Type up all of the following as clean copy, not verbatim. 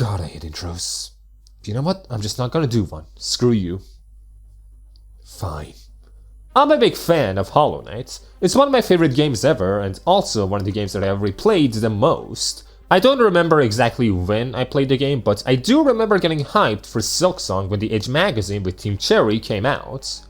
God, I hate intros. You know what? I'm just not gonna do one. Screw you. Fine. I'm a big fan of Hollow Knight. It's one of my favorite games ever, and also one of the games that I have replayed the most. I don't remember exactly when I played the game, but I do remember getting hyped for Silksong when the Edge magazine with Team Cherry came out.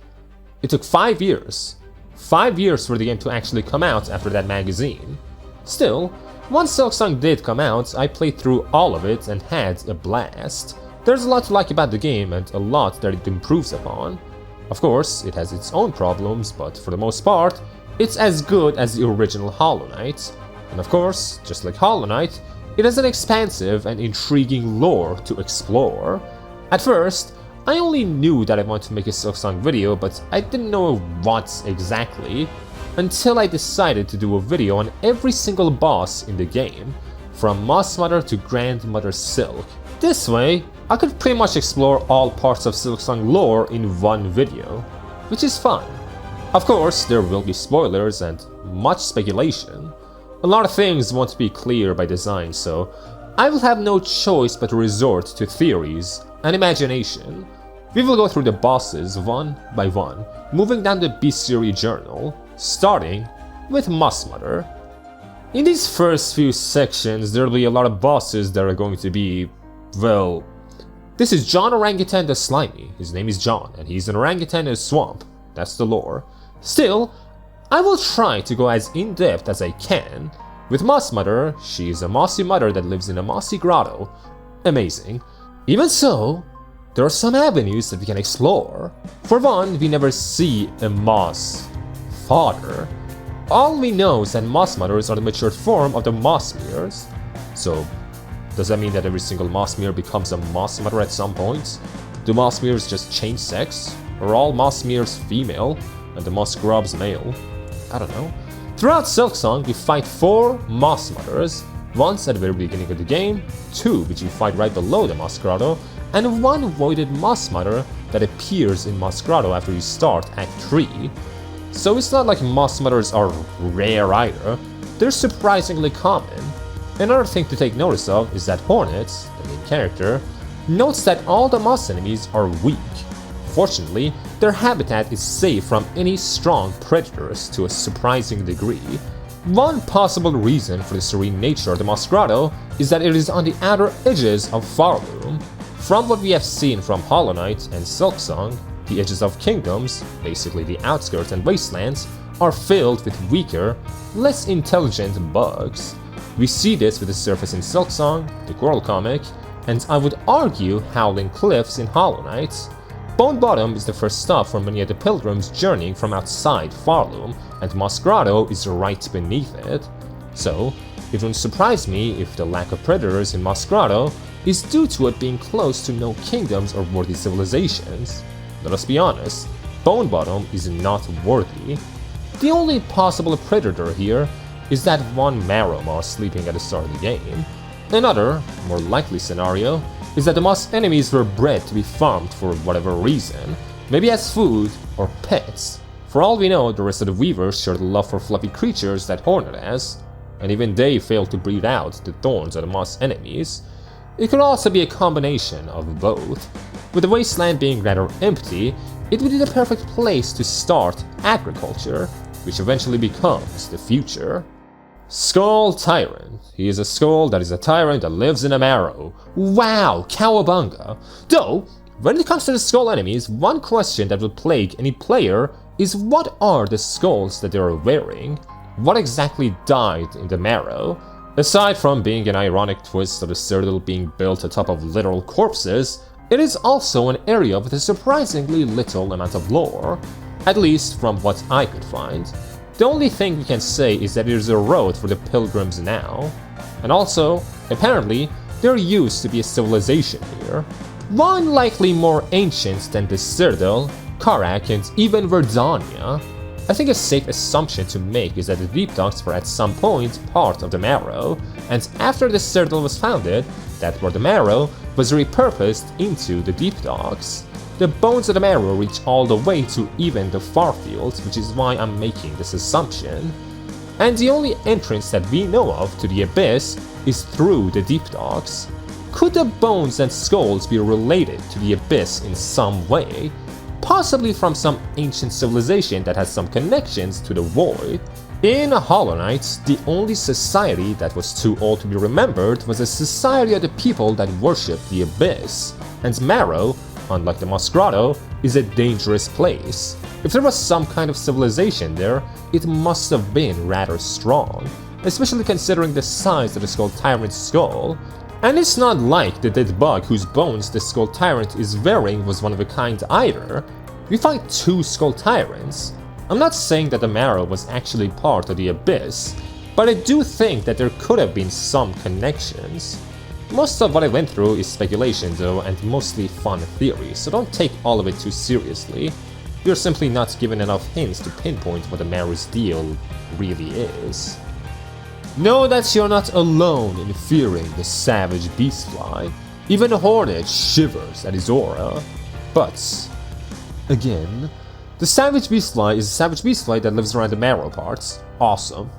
It took 5 years. 5 years for the game to actually come out after that magazine. Still, once Silksong did come out, I played through all of it and had a blast. There's a lot to like about the game and a lot that it improves upon. Of course, it has its own problems, but for the most part, it's as good as the original Hollow Knight. And of course, just like Hollow Knight, it has an expansive and intriguing lore to explore. At first, I only knew that I wanted to make a Silksong video, but I didn't know what exactly, until I decided to do a video on every single boss in the game, from Mossmother to Grandmother Silk. This way, I could pretty much explore all parts of Silksong lore in one video, which is fun. Of course, there will be spoilers and much speculation. A lot of things won't be clear by design, so I will have no choice but to resort to theories and imagination. We will go through the bosses one by one, moving down the Bestiary journal, starting with Mossmother. In these first few sections, there will be a lot of bosses that are going to be, well, this is John Orangutan the Slimy. His name is John, and he's an orangutan in a swamp. That's the lore. Still, I will try to go as in-depth as I can. With Mossmother, she is a mossy mother that lives in a mossy grotto. Amazing. Even so, there are some avenues that we can explore. For one, we never see a moss father. All we know is that Mossmothers are the matured form of the Mossmeres. So, does that mean that every single Mossmere becomes a Mossmother at some point? Do Mossmeres just change sex? Or are all Mossmeres female and the Mossgrubs male? I don't know. Throughout Silksong, we fight 4 Mossmothers, once at the very beginning of the game, 2 which you fight right below the Moss Grotto, and 1 voided Mossmother that appears in Moss Grotto after you start Act 3. So it's not like Mossmothers are rare either, they're surprisingly common. Another thing to take notice of is that Hornet, the main character, notes that all the Moss enemies are weak. Fortunately, their habitat is safe from any strong predators to a surprising degree. One possible reason for the serene nature of the Moss Grotto is that it is on the outer edges of Farloom. From what we have seen from Hollow Knight and Silksong, the edges of kingdoms, basically the outskirts and wastelands, are filled with weaker, less intelligent bugs. We see this with the surface in Silksong, the Groal comic, and I would argue Howling Cliffs in Hollow Knight. Bone Bottom is the first stop for many of the pilgrims journeying from outside Farloom, and Moss Grotto is right beneath it. So, it wouldn't surprise me if the lack of predators in Moss Grotto is due to it being close to no kingdoms or worthy civilizations. Let us be honest, Bone Bottom is not worthy. The only possible predator here is that one Marrow Moss sleeping at the start of the game. Another, more likely scenario, is that the Moss enemies were bred to be farmed for whatever reason, maybe as food or pets. For all we know, the rest of the Weavers share the love for fluffy creatures that Hornet has, and even they fail to breed out the thorns of the Moss enemies. It could also be a combination of both. With the wasteland being rather empty, it would be the perfect place to start agriculture, which eventually becomes the future. Skull Tyrant. He is a skull that is a tyrant that lives in a marrow. Wow, cowabunga! Though, when it comes to the skull enemies, one question that will plague any player is what are the skulls that they are wearing? What exactly died in the marrow? Aside from being an ironic twist of the Citadel being built atop of literal corpses, it is also an area with a surprisingly little amount of lore, at least from what I could find. The only thing we can say is that it is a road for the pilgrims now. And also, apparently, there used to be a civilization here. One likely more ancient than the Citadel, Karak, and even Verdania. I think a safe assumption to make is that the Deep Docks were at some point part of the Marrow, and after the Citadel was founded, that where the Marrow was repurposed into the Deep Docks. The bones of the Marrow reach all the way to even the Farfields, which is why I'm making this assumption. And the only entrance that we know of to the Abyss is through the Deep Docks. Could the bones and skulls be related to the Abyss in some way? Possibly from some ancient civilization that has some connections to the Void? In Hollow Knight, the only society that was too old to be remembered was a society of the people that worshipped the Abyss, and Marrow, unlike the Moss Grotto, is a dangerous place. If there was some kind of civilization there, it must have been rather strong, especially considering the size of the Skull Tyrant's skull. And it's not like the dead bug whose bones the Skull Tyrant is wearing was one of a kind either. We find 2 Skull Tyrants. I'm not saying that the Marrow was actually part of the Abyss, but I do think that there could have been some connections. Most of what I went through is speculation though, and mostly fun theories, so don't take all of it too seriously. You're simply not given enough hints to pinpoint what the Marrow's deal really is. Know that you're not alone in fearing the savage Beastfly. Even Hornet shivers at his aura. But, again, the savage Beastfly is a savage Beastfly that lives around the Marrow parts. Awesome.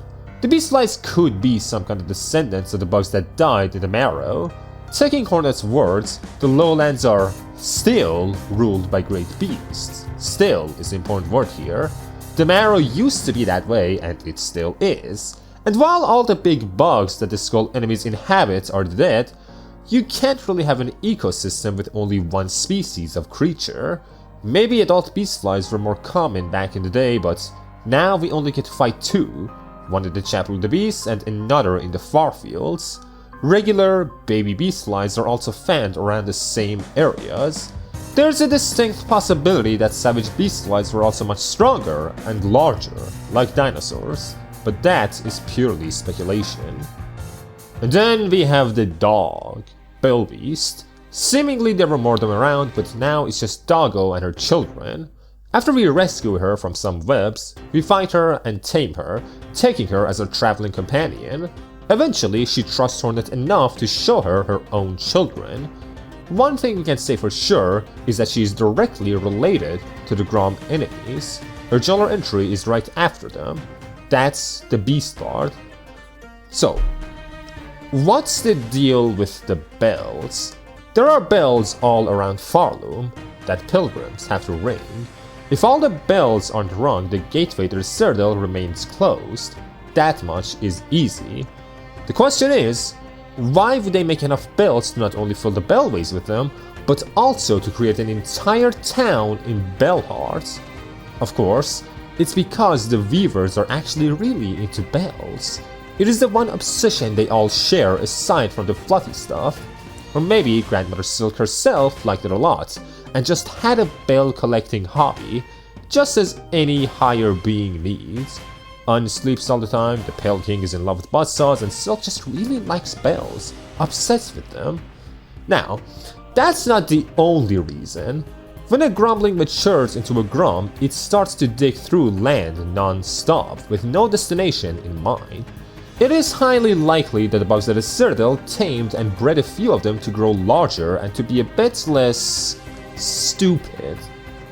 The Beastflies could be some kind of descendants of the bugs that died in the Marrow. Taking Hornet's words, the lowlands are still ruled by great beasts. Still is the important word here. The Marrow used to be that way, and it still is. And while all the big bugs that the Skull enemies inhabit are dead, you can't really have an ecosystem with only one species of creature. Maybe adult Beastflies were more common back in the day, but now we only get to fight 2, one in the Chapel of the Beast and another in the Farfields. Regular baby Beastflies are also found around the same areas. There's a distinct possibility that savage Beastflies were also much stronger and larger, like dinosaurs, but that is purely speculation. And then we have the dog, Bellbeast. Seemingly there were more of them around, but now it's just Doggo and her children. After we rescue her from some webs, we fight her and tame her, taking her as our traveling companion. Eventually, she trusts Hornet enough to show her her own children. One thing we can say for sure is that she is directly related to the Grom enemies. Her journal entry is right after them. That's the Beast Bard. So, what's the deal with the bells? There are bells all around Farloom that pilgrims have to ring. If all the bells aren't rung, the gateway to the Citadel remains closed. That much is easy. The question is, why would they make enough bells to not only fill the bellways with them, but also to create an entire town in Bellheart? Of course, it's because the Weavers are actually really into bells. It is the one obsession they all share aside from the fluffy stuff. Or maybe Grandmother Silk herself liked it a lot, and just had a bell collecting hobby, just as any higher being needs. Un sleeps all the time, the Pale King is in love with buzzsaws, and Silk just really likes bells, obsessed with them. Now, that's not the only reason. When a Gromling matures into a Grom, it starts to dig through land non-stop, with no destination in mind. It is highly likely that the bugs at the Citadel tamed and bred a few of them to grow larger and to be a bit less stupid.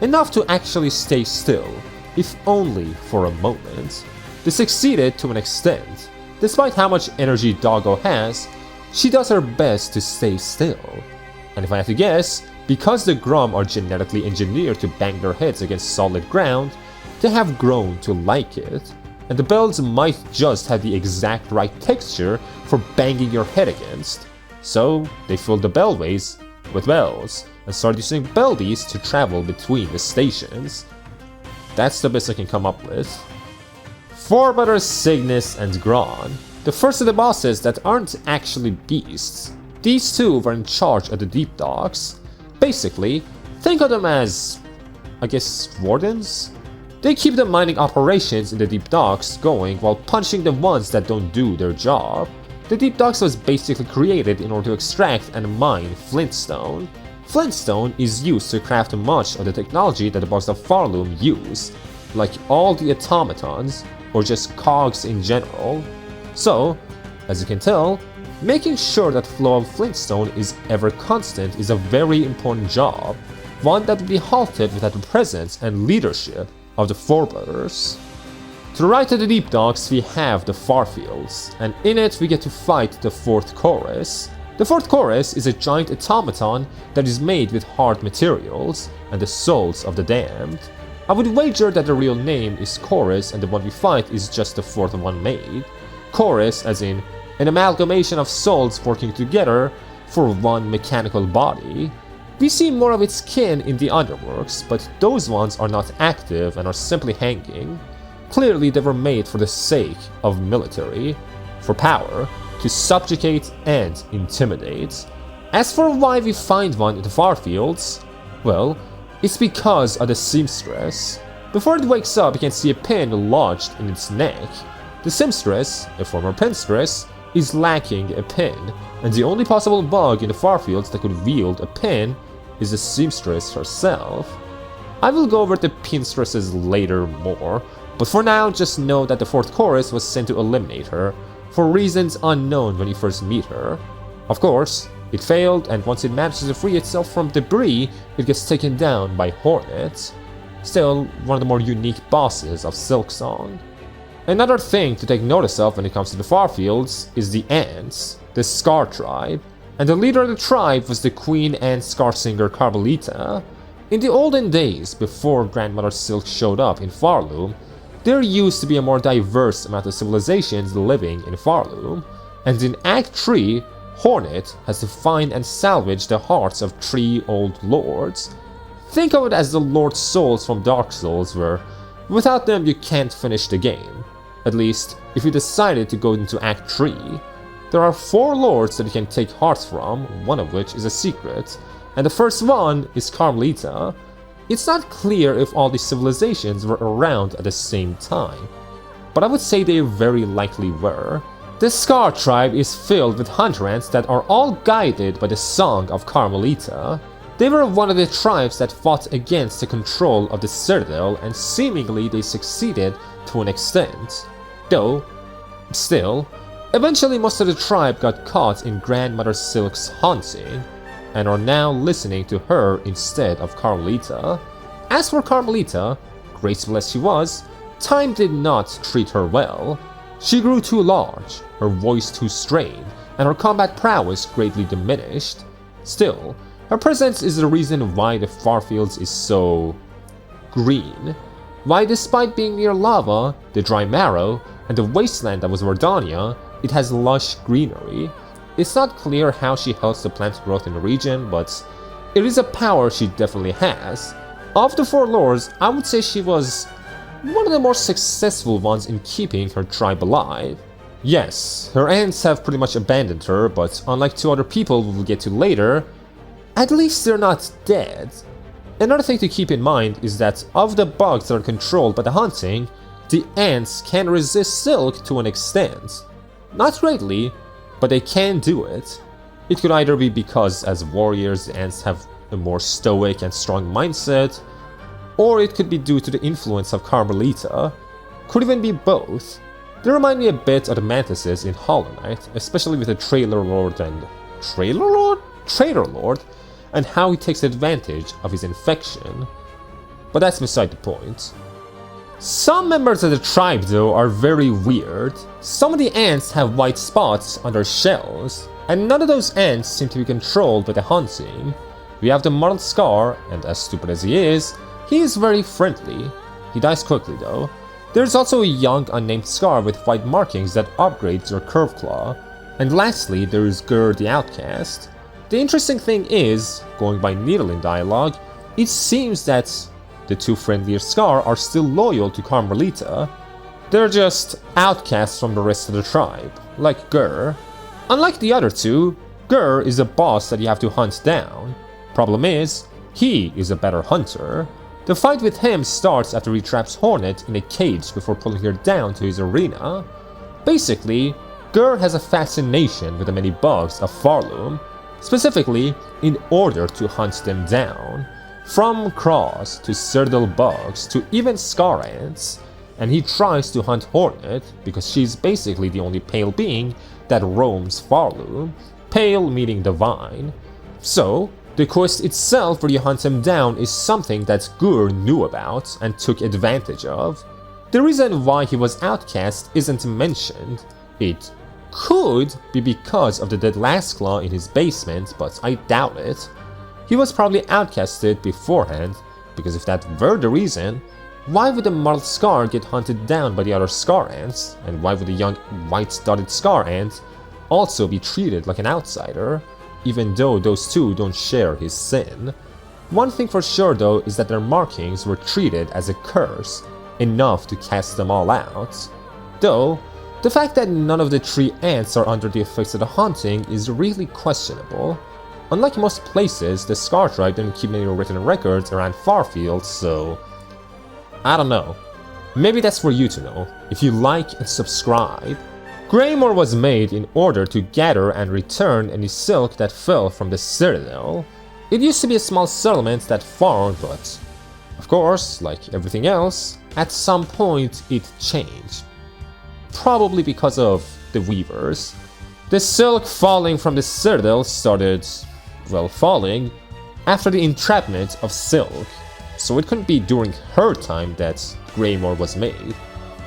Enough to actually stay still, if only for a moment. They succeeded to an extent. Despite how much energy Doggo has, she does her best to stay still. And if I have to guess, because the Grom are genetically engineered to bang their heads against solid ground, they have grown to like it. And the bells might just have the exact right texture for banging your head against. So they filled the bellways with bells, and started using Bellbeasts to travel between the stations. That's the best I can come up with. Forebrothers, Signis, and Gron, the first of the bosses that aren't actually beasts. These two were in charge of the Deep Docks. Basically, think of them as, I guess, wardens? They keep the mining operations in the Deep Docks going while punching the ones that don't do their job. The Deep Docks was basically created in order to extract and mine flintstone. Flintstone is used to craft much of the technology that the bugs of Farloom use, like all the automatons, or just cogs in general. So, as you can tell, making sure that flow of flintstone is ever constant is a very important job, one that would be halted without the presence and leadership of the Forebrothers. To the right of the Deep Docks we have the Farfields, and in it we get to fight the fourth chorus. The fourth chorus is a giant automaton that is made with hard materials and the souls of the damned. I would wager that the real name is Chorus and the one we fight is just the fourth one made. Chorus as in an amalgamation of souls working together for one mechanical body. We see more of its kin in the underworks, but those ones are not active and are simply hanging. Clearly they were made for the sake of military, for power, to subjugate and intimidate. As for why we find one in the far fields, well, it's because of the seamstress. Before it wakes up, you can see a pin lodged in its neck. The seamstress, a former pinstress, is lacking a pin, and the only possible bug in the far fields that could wield a pin is the seamstress herself. I will go over the pinstresses later more, but for now just know that the fourth chorus was sent to eliminate her, for reasons unknown when you first meet her. Of course, it failed, and once it manages to free itself from debris, it gets taken down by hornets. Still, one of the more unique bosses of Silksong. Another thing to take notice of when it comes to the Farfields is the ants, the Scar tribe, and the leader of the tribe was the Queen Ant Scarrsinger Karmelita. In the olden days, before Grandmother Silk showed up in Farloom, there used to be a more diverse amount of civilizations living in Farloom, and in Act 3, Hornet has to find and salvage the hearts of 3 old lords. Think of it as the Lord Souls from Dark Souls, where without them you can't finish the game. At least, if you decided to go into Act 3. There are 4 lords that you can take hearts from, one of which is a secret, and the first one is Karmelita. It's not clear if all these civilizations were around at the same time, but I would say they very likely were. The Scar tribe is filled with hunter ants that are all guided by the song of Karmelita. They were one of the tribes that fought against the control of the Citadel, and seemingly they succeeded to an extent. Though, still, eventually most of the tribe got caught in Grandmother Silk's haunting, and are now listening to her instead of Karmelita. As for Karmelita, graceful as she was, time did not treat her well. She grew too large, her voice too strained, and her combat prowess greatly diminished. Still, her presence is the reason why the Farfields is so green. Why, despite being near lava, the dry marrow, and the wasteland that was Verdania, it has lush greenery. It's not clear how she helps the plant growth in the region, but it is a power she definitely has. Of the 4 lords, I would say she was one of the more successful ones in keeping her tribe alive. Yes, her ants have pretty much abandoned her, but unlike 2 other people we will get to later, at least they're not dead. Another thing to keep in mind is that of the bugs that are controlled by the hunting, the ants can resist Silk to an extent. Not greatly, but they can do it. It could either be because as warriors the ants have a more stoic and strong mindset, or it could be due to the influence of Karmelita. Could even be both. They remind me a bit of the mantises in Hollow Knight, especially with the Traitor Lord and how he takes advantage of his infection. But that's beside the point. Some members of the tribe though are very weird. Some of the ants have white spots on their shells, and none of those ants seem to be controlled by the hunting. We have the Mottled Scar, and as stupid as he is very friendly. He dies quickly though. There's also a young unnamed Scar with white markings that upgrades your Curve Claw. And lastly, there is Gurr the Outcast. The interesting thing is, going by Needling dialogue, it seems that the 2 friendlier Scar are still loyal to Karmelita. They're just outcasts from the rest of the tribe, like Gurr. Unlike the other 2, Gurr is a boss that you have to hunt down. Problem is, he is a better hunter. The fight with him starts after he traps Hornet in a cage before pulling her down to his arena. Basically, Gurr has a fascination with the many bugs of Farloom, specifically in order to hunt them down. From Crust to Citadel bugs to even Scar ants, and he tries to hunt Hornet because she's basically the only pale being that roams Farloom, pale meaning divine. So, the quest itself where you hunt him down is something that Gurr knew about and took advantage of. The reason why he was outcast isn't mentioned. It could be because of the dead Lastclaw in his basement, but I doubt it. He was probably outcasted beforehand, because if that were the reason, why would the mottled Scar get hunted down by the other Scar Ants, and why would the young white-dotted Scar Ant also be treated like an outsider, even though those two don't share his sin? One thing for sure though is that their markings were treated as a curse, enough to cast them all out. Though, the fact that none of the 3 ants are under the effects of the haunting is really questionable. Unlike most places, the Scar tribe didn't keep many written records around Farfield, so I don't know. Maybe that's for you to know, if you like and subscribe. Greymoor was made in order to gather and return any silk that fell from the Citadel. It used to be a small settlement that farmed, but of course, like everything else, at some point it changed. Probably because of the Weavers. The silk falling from the Citadel started, well, falling after the entrapment of Silk, so it couldn't be during her time that Greymoor was made.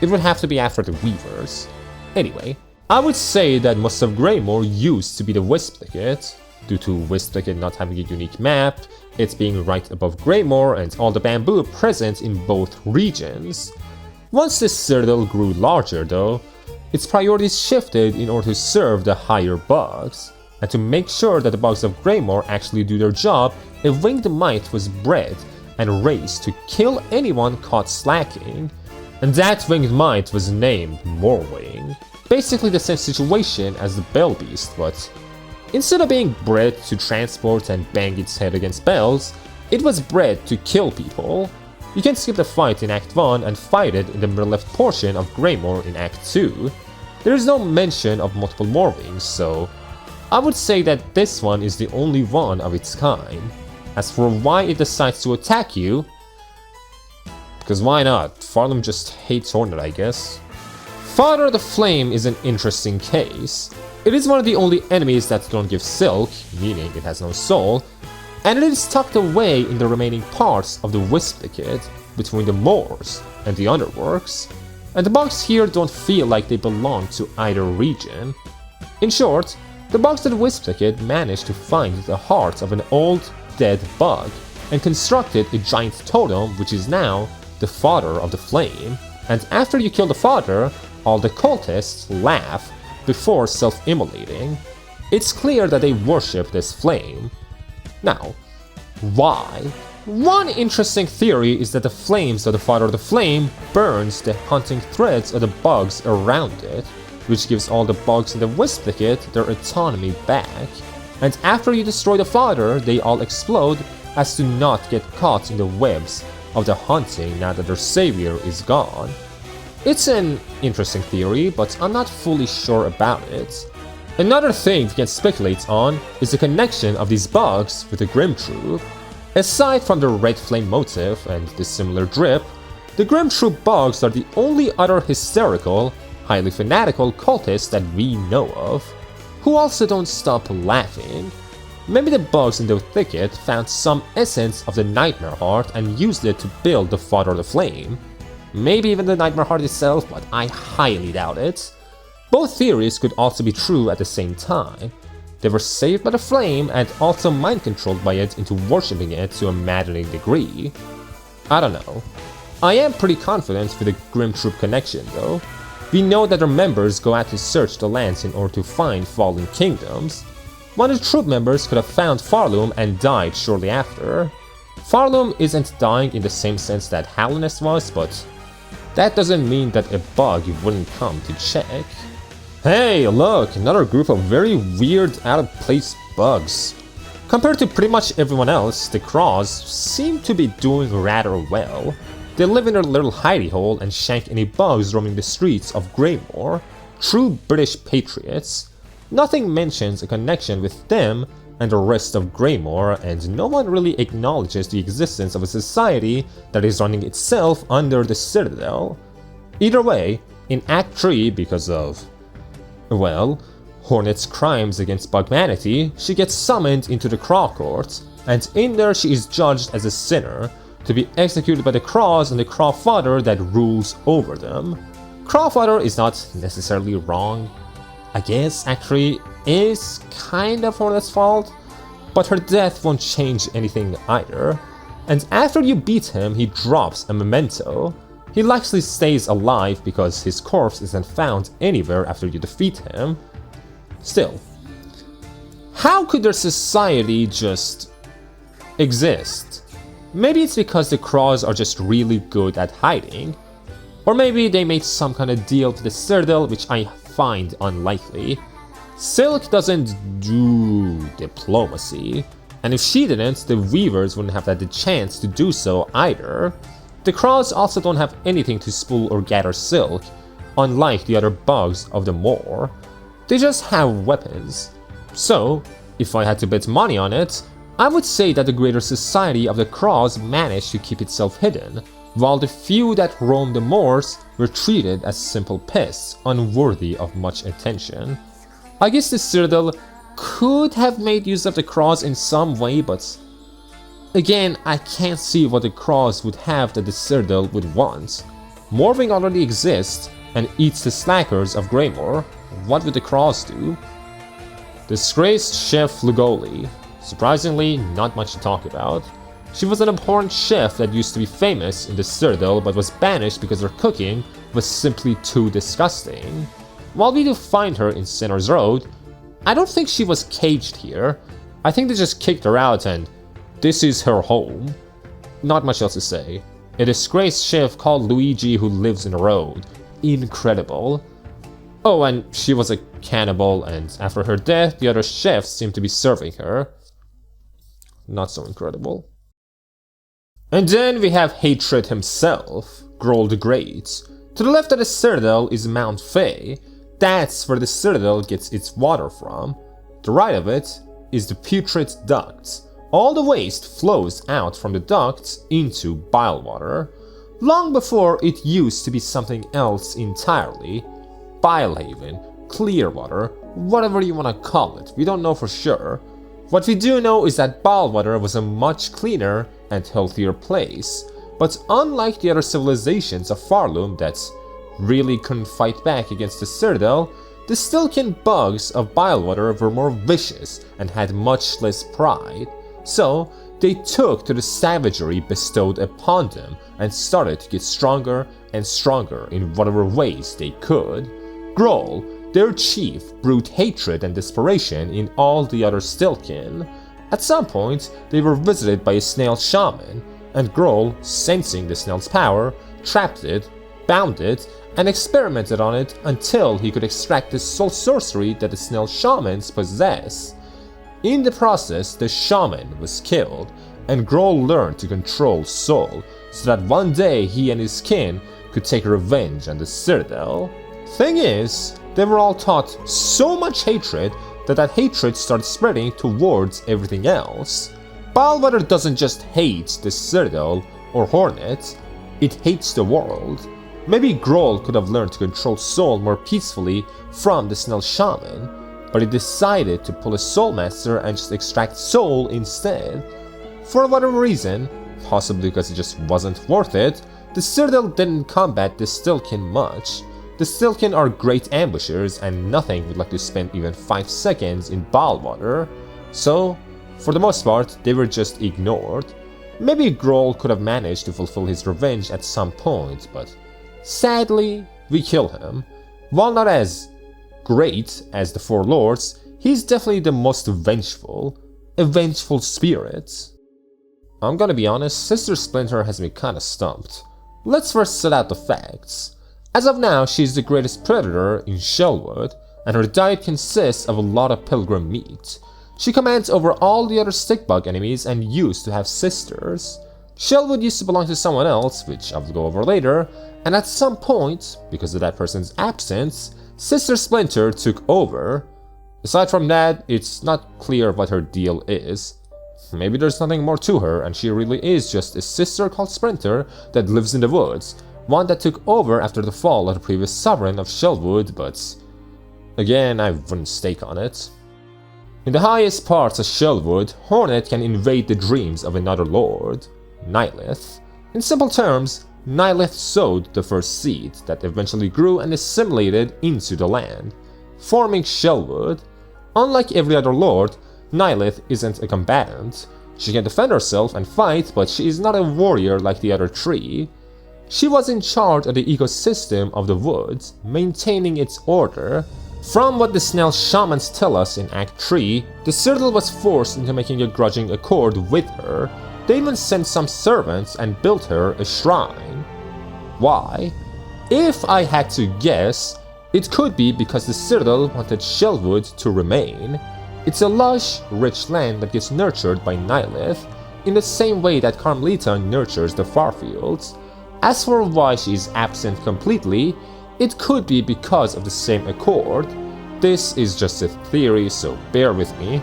It would have to be after the Weavers. Anyway, I would say that most of Greymoor used to be the Wisplicate, due to Wisplicate not having a unique map, it being right above Greymoor and all the bamboo present in both regions. Once the Citadel grew larger though, its priorities shifted in order to serve the higher bugs, and to make sure that the bugs of Greymoor actually do their job, a winged mite was bred and raised to kill anyone caught slacking, and that winged mite was named Moorwing. Basically the same situation as the Bell Beast, but instead of being bred to transport and bang its head against bells, it was bred to kill people. You can skip the fight in Act 1 and fight it in the middle left portion of Greymoor in Act 2. There is no mention of multiple Moorwings, so I would say that this one is the only one of its kind. As for why it decides to attack you, because why not? Farlum just hates Hornet, I guess. Father of the Flame is an interesting case. It is one of the only enemies that don't give silk, meaning it has no soul, and it is tucked away in the remaining parts of the Wisplicate, between the Moors and the Underworks, and the bugs here don't feel like they belong to either region. In short, the bugs at Wisplicate managed to find the heart of an old, dead bug, and constructed a giant totem which is now the Father of the Flame, and after you kill the Father, all the cultists laugh before self-immolating. It's clear that they worship this flame. Now, why? One interesting theory is that the flames of the Father of the Flame burns the hunting threads of the bugs around it, which gives all the bugs in the Wisplicate their autonomy back, and after you destroy the Father, they all explode as to not get caught in the webs of the hunting now that their Saviour is gone. It's an interesting theory, but I'm not fully sure about it. Another thing we can speculate on is the connection of these bugs with the Grim Troop. Aside from the red flame motif and the similar drip, the Grim Troop bugs are the only other hysterical, highly fanatical cultists that we know of, who also don't stop laughing. Maybe the bugs in the thicket found some essence of the Nightmare Heart and used it to build the Father of the Flame. Maybe even the Nightmare Heart itself, but I highly doubt it. Both theories could also be true at the same time. They were saved by the flame and also mind-controlled by it into worshipping it to a maddening degree. I don't know. I am pretty confident with the Grim Troop connection though. We know that their members go out to search the lands in order to find fallen kingdoms. One of the troop members could have found Farlum and died shortly after. Farlum isn't dying in the same sense that Hallownest was, but that doesn't mean that a bug wouldn't come to check. Hey, look, another group of very weird, out-of-place bugs. Compared to pretty much everyone else, the Craws seem to be doing rather well. They live in their little hidey hole and shank any bugs roaming the streets of Greymoor. True British patriots. Nothing mentions a connection with them and the rest of Greymoor, and no one really acknowledges the existence of a society that is running itself under the Citadel. Either way, in Act 3, because of, well, Hornet's crimes against Bugmanity, she gets summoned into the Craw Court, and in there she is judged as a sinner, to be executed by the Craws and the Crawfather that rules over them. Crawfather is not necessarily wrong. I guess actually is kind of Hornet's fault, but her death won't change anything either. And after you beat him, he drops a memento. He likely stays alive because his corpse isn't found anywhere after you defeat him. Still, how could their society just exist? Maybe it's because the Crows are just really good at hiding. Or maybe they made some kind of deal with the Citadel, which I find unlikely. Silk doesn't do diplomacy, and if she didn't, the Weavers wouldn't have had the chance to do so either. The Crows also don't have anything to spool or gather silk, unlike the other bugs of the Moor. They just have weapons. So, if I had to bet money on it, I would say that the greater society of the Crows managed to keep itself hidden, while the few that roamed the moors were treated as simple pests, unworthy of much attention. I guess the Citadel could have made use of the Crows in some way, but again, I can't see what the Crows would have that the Citadel would want. Moorwing already exists and eats the slackers of Greymoor. What would the Crows do? Disgraced Chef Lugoli. Surprisingly, not much to talk about. She was an abhorrent chef that used to be famous in the Citadel but was banished because her cooking was simply too disgusting. While we do find her in Sinner's Road, I don't think she was caged here. I think they just kicked her out and this is her home. Not much else to say. A disgraced chef called Luigi who lives in the road. Incredible. Oh, and she was a cannibal, and after her death, the other chefs seemed to be serving her. Not so incredible. And then we have Hatred himself, Groal the Great. To the left of the Citadel is Mount Fay. That's where the Citadel gets its water from. To the right of it is the Putrid Ducts. All the waste flows out from the ducts into Bilewater. Long before it used to be something else entirely. Bilehaven, Clearwater, whatever you want to call it, we don't know for sure. What we do know is that Bilewater was a much cleaner and healthier place, but unlike the other civilizations of Farloom that really couldn't fight back against the Citadel, the Stilkin bugs of Bilewater were more vicious and had much less pride. So, they took to the savagery bestowed upon them and started to get stronger and stronger in whatever ways they could. Groal, their chief, brewed hatred and desperation in all the other Stilkin. At some point, they were visited by a snail shaman, and Groal, sensing the snail's power, trapped it, bound it, and experimented on it until he could extract the soul sorcery that the snail shamans possess. In the process, the shaman was killed, and Groal learned to control soul, so that one day he and his kin could take revenge on the Citadel. Thing is, they were all taught so much hatred that hatred started spreading towards everything else. Bilewater doesn't just hate the Citadel or Hornet, it hates the world. Maybe Groal could have learned to control soul more peacefully from the Snail Shaman, but he decided to pull a Soul Master and just extract soul instead. For whatever reason, possibly because it just wasn't worth it, the Citadel didn't combat the Stilkin much. The Stilkin are great ambushers and nothing would like to spend even 5 seconds in Bilewater, so for the most part they were just ignored. Maybe Groal could have managed to fulfill his revenge at some point, but sadly we kill him. While not as great as the Four Lords, he's definitely the most vengeful, a vengeful spirit. I'm gonna be honest, Sister Splinter has me kinda stumped. Let's first set out the facts. As of now, she's the greatest predator in Shellwood, and her diet consists of a lot of pilgrim meat. She commands over all the other stickbug enemies and used to have sisters. Shellwood used to belong to someone else, which I'll go over later, and at some point, because of that person's absence, Sister Splinter took over. Aside from that, it's not clear what her deal is. Maybe there's nothing more to her and she really is just a sister called Splinter that lives in the woods, one that took over after the fall of the previous sovereign of Shellwood, but again, I wouldn't stake on it. In the highest parts of Shellwood, Hornet can invade the dreams of another lord, Nyleth. In simple terms, Nyleth sowed the first seed that eventually grew and assimilated into the land. forming Shellwood. Unlike every other lord, Nyleth isn't a combatant. She can defend herself and fight, but she is not a warrior like the other three. She was in charge of the ecosystem of the woods, maintaining its order. From what the Snell shamans tell us in Act 3, the Citadel was forced into making a grudging accord with her. They even sent some servants and built her a shrine. Why? If I had to guess, it could be because the Citadel wanted Shellwood to remain. It's a lush, rich land that gets nurtured by Nyleth, in the same way that Karmelita nurtures the Farfields. As for why she is absent completely, it could be because of the same accord. This is just a theory, so bear with me.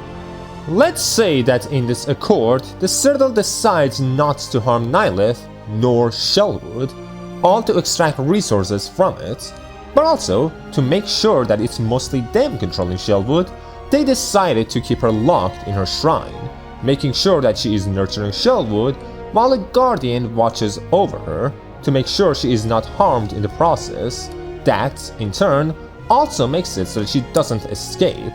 Let's say that in this accord, the Citadel decides not to harm Nyleth nor Shellwood, all to extract resources from it, but also to make sure that it's mostly them controlling Shellwood. They decided to keep her locked in her shrine, making sure that she is nurturing Shellwood while a guardian watches over her to make sure she is not harmed in the process. That, in turn, also makes it so that she doesn't escape.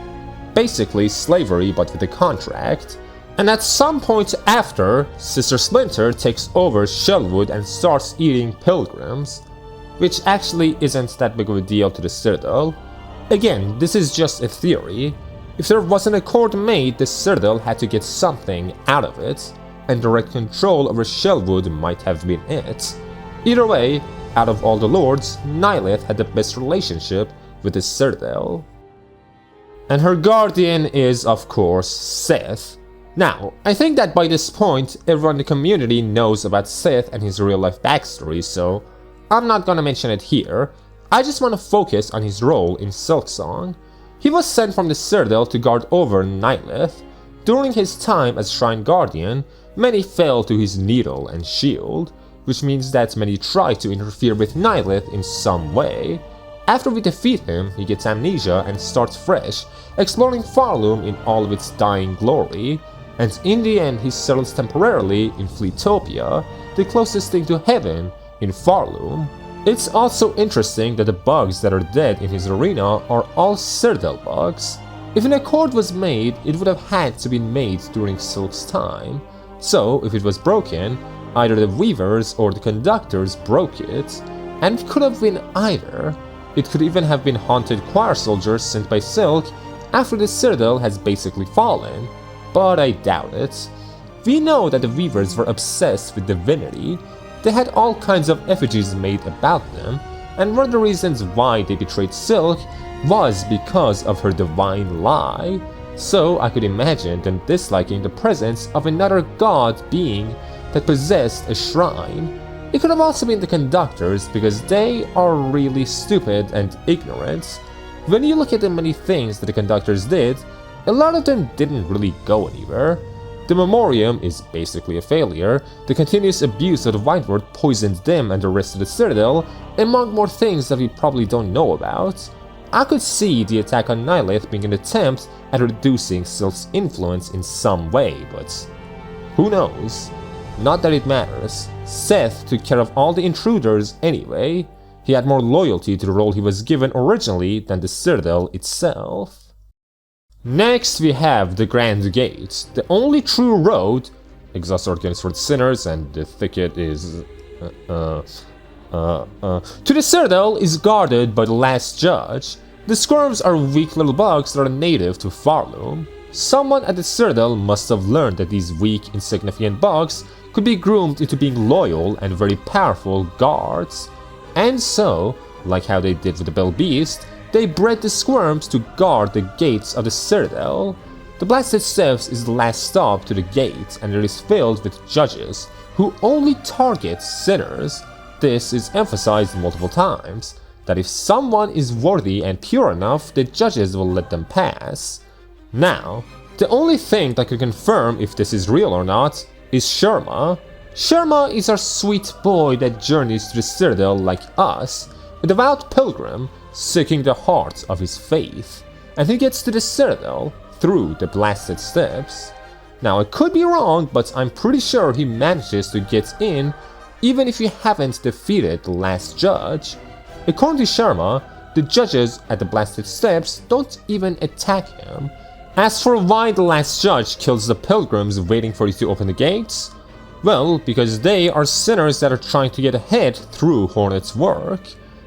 Basically slavery but with a contract. And at some point after, Sister Splinter takes over Shellwood and starts eating pilgrims, which actually isn't that big of a deal to the Citadel. Again, this is just a theory. If there was an accord made, the Citadel had to get something out of it, and direct control over Shellwood might have been it. Either way, out of all the lords, Nyleth had the best relationship with the Citadel. And her guardian is, of course, Seth. Now, I think that by this point, everyone in the community knows about Seth and his real-life backstory, so I'm not gonna mention it here. I just want to focus on his role in Silksong. He was sent from the Citadel to guard over Nyleth. During his time as Shrine Guardian, many fell to his needle and shield, which means that many tried to interfere with Nyleth in some way. After we defeat him, he gets amnesia and starts fresh, exploring Farloom in all of its dying glory, and in the end he settles temporarily in Fleetopia, the closest thing to heaven in Farloom. It's also interesting that the bugs that are dead in his arena are all Citadel bugs. If an accord was made, it would have had to be made during Silk's time. So, if it was broken, either the Weavers or the Conductors broke it, and it could have been either. It could even have been haunted choir soldiers sent by Silk after the Citadel has basically fallen, but I doubt it. We know that the Weavers were obsessed with divinity. They had all kinds of effigies made about them, and one of the reasons why they betrayed Silk was because of her divine lie. So I could imagine them disliking the presence of another god being that possessed a shrine. It could have also been the Conductors because they are really stupid and ignorant. When you look at the many things that the Conductors did, a lot of them didn't really go anywhere. The Memoriam is basically a failure. The continuous abuse of the White Word poisoned them and the rest of the Citadel, among more things that we probably don't know about. I could see the attack on Nyleth being an attempt at reducing Silk's influence in some way, but who knows? Not that it matters. Seth took care of all the intruders anyway. He had more loyalty to the role he was given originally than the Citadel itself. Next we have the Grand Gate, the only true road. Exhaust organs for the sinners, and the thicket is to the Citadel is guarded by the Last Judge. The Squirms are weak little bugs that are native to Farloom. Someone at the Citadel must have learned that these weak, insignificant bugs could be groomed into being loyal and very powerful guards. And so, like how they did with the Bell Beast, they bred the Squirms to guard the gates of the Citadel. The Blasted Steps is the last stop to the gate, and it is filled with judges who only target sinners. This is emphasized multiple times, that if someone is worthy and pure enough, the judges will let them pass. Now, the only thing that can confirm if this is real or not is Sherma. Sherma is our sweet boy that journeys to the Citadel like us, a devout pilgrim seeking the heart of his faith, and he gets to the Citadel through the Blasted Steps. Now, I could be wrong, but I'm pretty sure he manages to get in even if you haven't defeated the Last Judge. According to Sherma, the judges at the blasted steps don't even attack him. As for why the last judge kills the pilgrims waiting for you to open the gates, well, because they are sinners that are trying to get ahead through Hornet's work.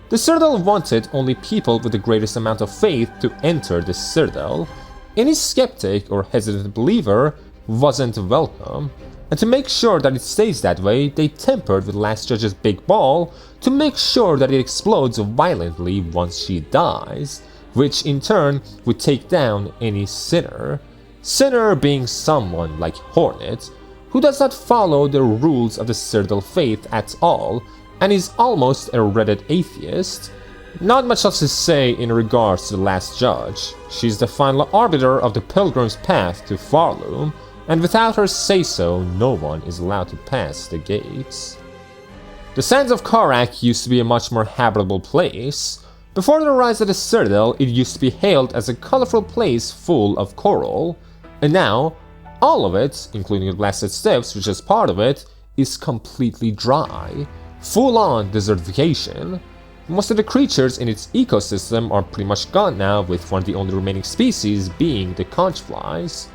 The Citadel wanted only people with the greatest amount of faith to enter the Citadel. Any skeptic or hesitant believer wasn't welcome, and to make sure that it stays that way, they tempered with Last Judge's big ball to make sure that it explodes violently once she dies, which in turn would take down any sinner. Sinner being someone like Hornet, who does not follow the rules of the Citadel faith at all, and is almost a Reddit atheist. Not much else to say in regards to the Last Judge. She's the final arbiter of the pilgrim's path to Farloom, and without her say-so, no one is allowed to pass the gates. The sands of Karak used to be a much more habitable place. Before the rise of the Citadel, it used to be hailed as a colorful place full of coral, and now, all of it, including the blasted steps which is part of it, is completely dry. Full-on desertification. Most of the creatures in its ecosystem are pretty much gone now, with one of the only remaining species being the Conchflies.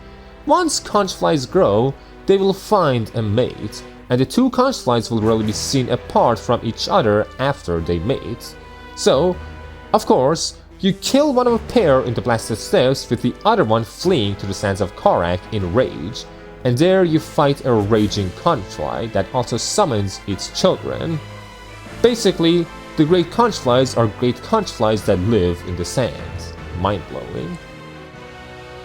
Once Conchflies grow, they will find a mate, and the two Conchflies will rarely be seen apart from each other after they mate. So, of course, you kill one of a pair in the blasted steps with the other one fleeing to the sands of Karak in rage, and there you fight a raging Conchfly that also summons its children. Basically, the great Conchflies are great Conchflies that live in the sands. Mind-blowing.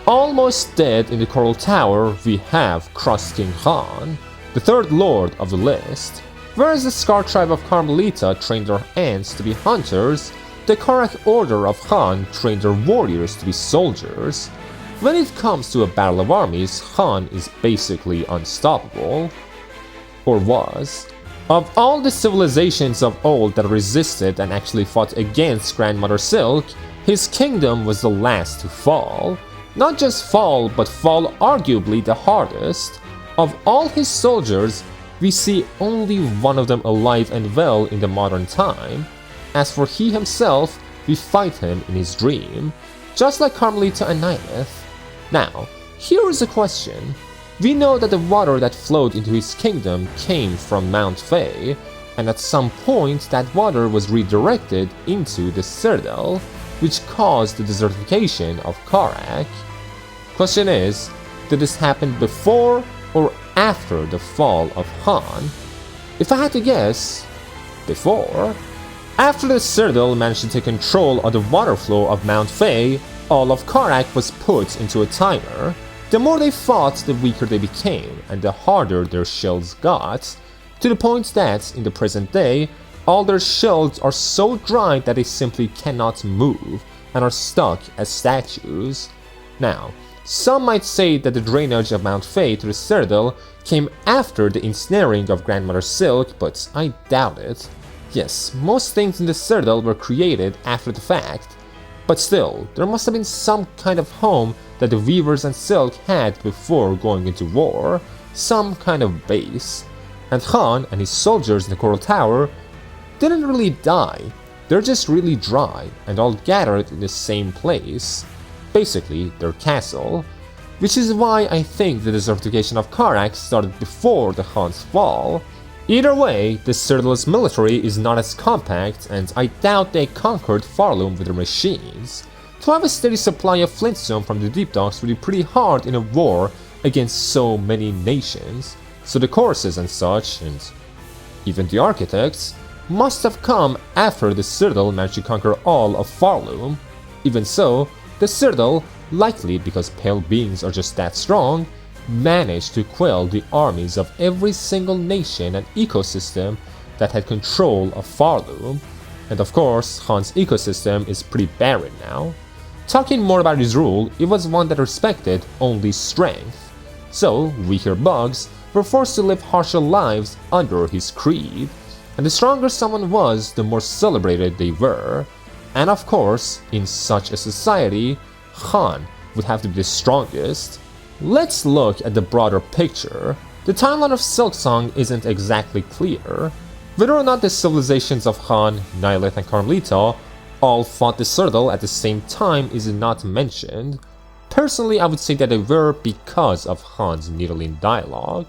Almost dead in the Coral Tower, we have Crust King Khan, the third lord of the list. Whereas the Scar tribe of Karmelita trained their ants to be hunters, the Karak order of Khan trained their warriors to be soldiers. When it comes to a battle of armies, Khan is basically unstoppable. Or was. Of all the civilizations of old that resisted and actually fought against Grandmother Silk, his kingdom was the last to fall. Not just fall, but fall arguably the hardest. Of all his soldiers, we see only one of them alive and well in the modern time. As for he himself, we fight him in his dream, just like Karmelita and Nyleth. Now, here is a question. We know that the water that flowed into his kingdom came from Mount Fae, and at some point that water was redirected into the Citadel, which caused the desertification of Karak. Question is, did this happen before or after the fall of Khan? If I had to guess, before. After the Citadel managed to take control of the water flow of Mount Fae, all of Karak was put into a timer. The more they fought, the weaker they became, and the harder their shields got, to the point that, in the present day, all their shields are so dry that they simply cannot move, and are stuck as statues. Now, some might say that the drainage of Mount Fae to the Citadel came after the ensnaring of Grandmother Silk, but I doubt it. Yes, most things in the Citadel were created after the fact, but still, there must have been some kind of home that the Weavers and Silk had before going into war, some kind of base. And Khan and his soldiers in the Coral Tower didn't really die, they're just really dry and all gathered in the same place. Basically, their castle, which is why I think the desertification of Karak started before the Khan's fall. Either way, the Citadel's military is not as compact, and I doubt they conquered Farloom with their machines. To have a steady supply of flintstone from the deep docks would be pretty hard in a war against so many nations, so the choruses and such, and even the architects, must have come after the Citadel managed to conquer all of Farloom. Even so, the Citadel, likely because pale beings are just that strong, managed to quell the armies of every single nation and ecosystem that had control of Farloom. And of course, Khan's ecosystem is pretty barren now. Talking more about his rule, it was one that respected only strength. So, weaker bugs were forced to live harsher lives under his creed. And the stronger someone was, the more celebrated they were. And of course, in such a society, Khan would have to be the strongest. Let's look at the broader picture. The timeline of Silksong isn't exactly clear. Whether or not the civilizations of Khan, Nyleth and Karmelita all fought the Citadel at the same time is not mentioned. Personally, I would say that they were because of Han's needling dialogue.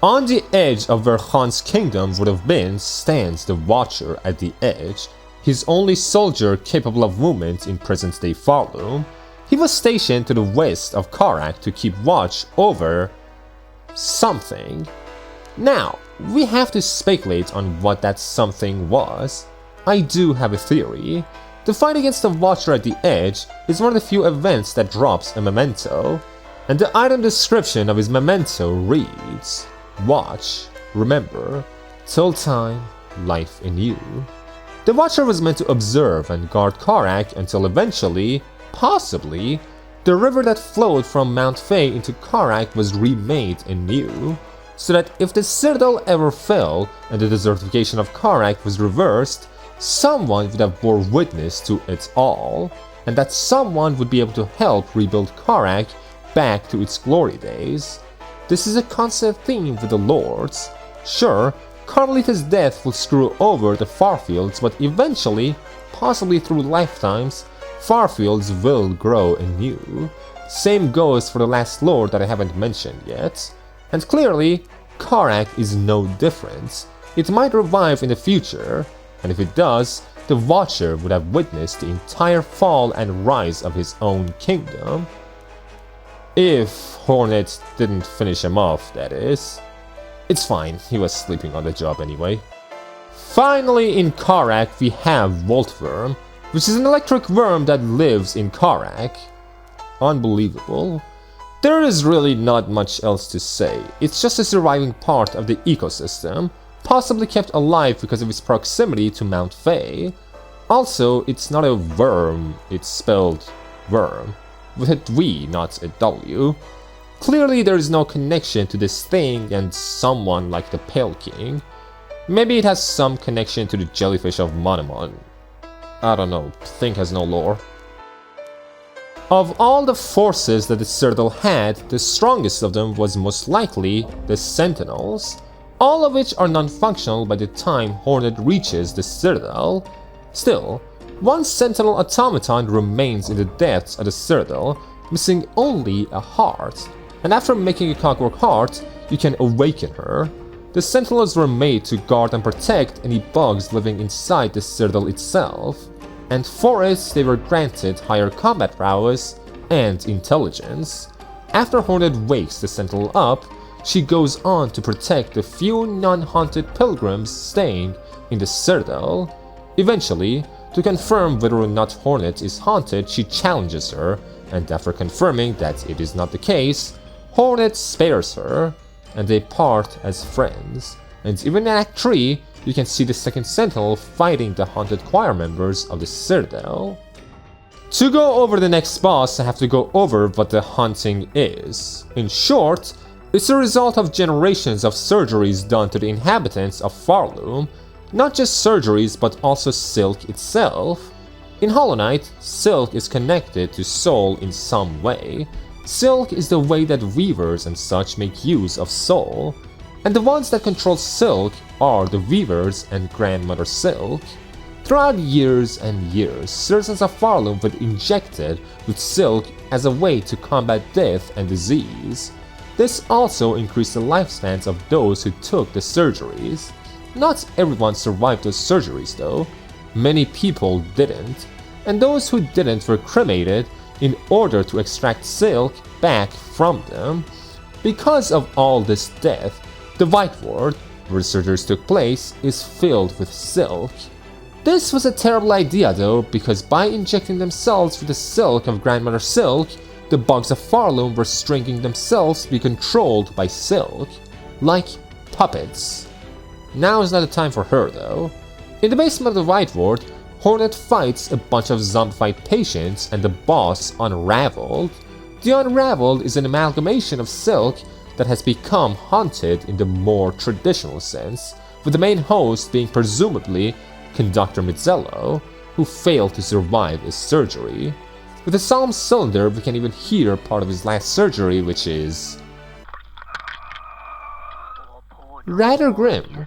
On the edge of where Han's kingdom would have been stands the Watcher at the edge, his only soldier capable of movement in present-day Farloom. He was stationed to the west of Karak to keep watch over something. Now, we have to speculate on what that something was. I do have a theory. The fight against the Watcher at the edge is one of the few events that drops a memento, and the item description of his memento reads, "Watch, remember, till time, life in you." The Watcher was meant to observe and guard Karak until eventually, possibly, the river that flowed from Mount Fae into Karak was remade anew, so that if the Citadel ever fell and the desertification of Karak was reversed, someone would have bore witness to it all, and that someone would be able to help rebuild Karak back to its glory days. This is a constant theme with the Lords. Sure, Karmelita's death will screw over the Farfields, but eventually, possibly through lifetimes, Farfields will grow anew. Same goes for the last Lord that I haven't mentioned yet. And clearly, Karak is no different. It might revive in the future, and if it does, the Watcher would have witnessed the entire fall and rise of his own kingdom. If Hornet didn't finish him off, that is. It's fine, he was sleeping on the job anyway. Finally, in Karak, we have Voltvyrm, which is an electric worm that lives in Karak. Unbelievable. There is really not much else to say. It's just a surviving part of the ecosystem, possibly kept alive because of its proximity to Mount Fae. Also, it's not a worm, it's spelled worm, with a W, not a W. Clearly there is no connection to this thing and someone like the Pale King. Maybe it has some connection to the jellyfish of Monomon. I don't know, thing has no lore. Of all the forces that the Citadel had, the strongest of them was most likely the Sentinels, all of which are non-functional by the time Hornet reaches the Citadel. Still, one Sentinel automaton remains in the depths of the Citadel, missing only a heart, and after making a Cogwork heart, you can awaken her. The Sentinels were made to guard and protect any bugs living inside the Citadel itself, and for it they were granted higher combat prowess and intelligence. After Hornet wakes the Sentinel up, she goes on to protect the few non-haunted pilgrims staying in the Citadel. Eventually, to confirm whether or not Hornet is haunted, she challenges her, and after confirming that it is not the case, Hornet spares her, and they part as friends. And even in Act 3, you can see the second Sentinel fighting the haunted choir members of the Citadel. To go over the next boss, I have to go over what the haunting is. In short, it's a result of generations of surgeries done to the inhabitants of Farloom. Not just surgeries, but also Silk itself. In Hollow Knight, Silk is connected to Soul in some way. Silk is the way that weavers and such make use of Soul, and the ones that control Silk are the weavers and Grandmother Silk. Throughout years and years, citizens of Farloom were injected with Silk as a way to combat death and disease. This also increased the lifespans of those who took the surgeries. Not everyone survived those surgeries though. Many people didn't, and those who didn't were cremated in order to extract Silk back from them. Because of all this death, the White Ward, where the surgeries took place, is filled with Silk. This was a terrible idea though, because by injecting themselves with the Silk of Grandmother Silk, the bugs of Farloom were stringing themselves to be controlled by Silk, like puppets. Now is not the time for her though. In the basement of the White Ward, Hornet fights a bunch of zombified patients and the boss Unravelled. The Unravelled is an amalgamation of Silk that has become haunted in the more traditional sense, with the main host being presumably Conductor Mizzello, who failed to survive his surgery. With the solemn cylinder, we can even hear part of his last surgery, which is rather grim.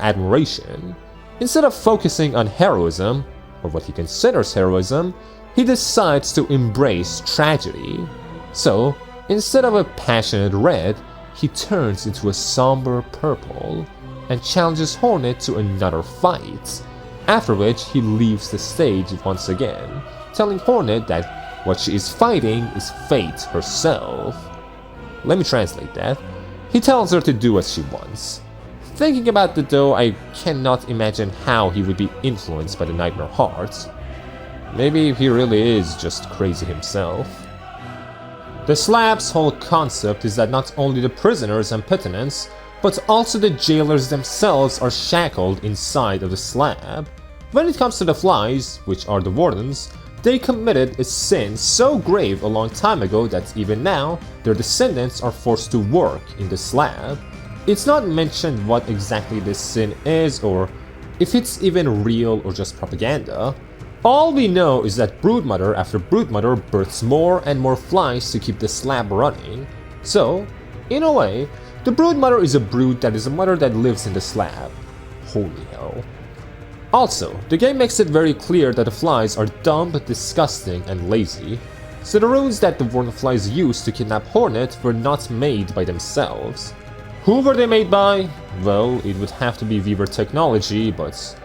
for admiration. Instead of focusing on heroism, or what he considers heroism, he decides to embrace tragedy. So, instead of a passionate red, he turns into a somber purple and challenges Hornet to another fight, after which he leaves the stage once again, telling Hornet that what she is fighting is fate herself. Let me translate that. He tells her to do as she wants. Thinking about it though, I cannot imagine how he would be influenced by the Nightmare Heart. Maybe he really is just crazy himself. The slab's whole concept is that not only the prisoners and penitents, but also the jailers themselves are shackled inside of the slab. When it comes to the flies, which are the wardens, they committed a sin so grave a long time ago that even now, their descendants are forced to work in the slab. It's not mentioned what exactly this sin is or if it's even real or just propaganda. All we know is that Broodmother after Broodmother births more and more flies to keep the slab running. So, in a way, the Broodmother is a brood that is a mother that lives in the slab. holy hell. Also, the game makes it very clear that the flies are dumb, disgusting, and lazy, so the runes that the Wormflies used to kidnap Hornet were not made by themselves. Who were they made by? Well, it would have to be Weaver technology, but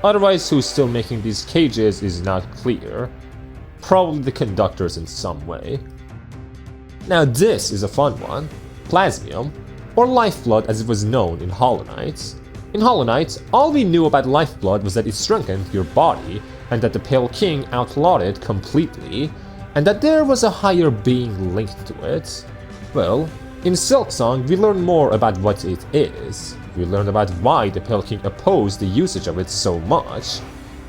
otherwise who's still making these cages is not clear. Probably the conductors in some way. Now this is a fun one. Plasmium, or Lifeblood as it was known in Hollow Knight. In Hollow Knight, all we knew about Lifeblood was that it strengthened your body, and that the Pale King outlawed it completely, and that there was a higher being linked to it. Well, in Silksong we learn more about what it is. We learn about why the Pale King opposed the usage of it so much.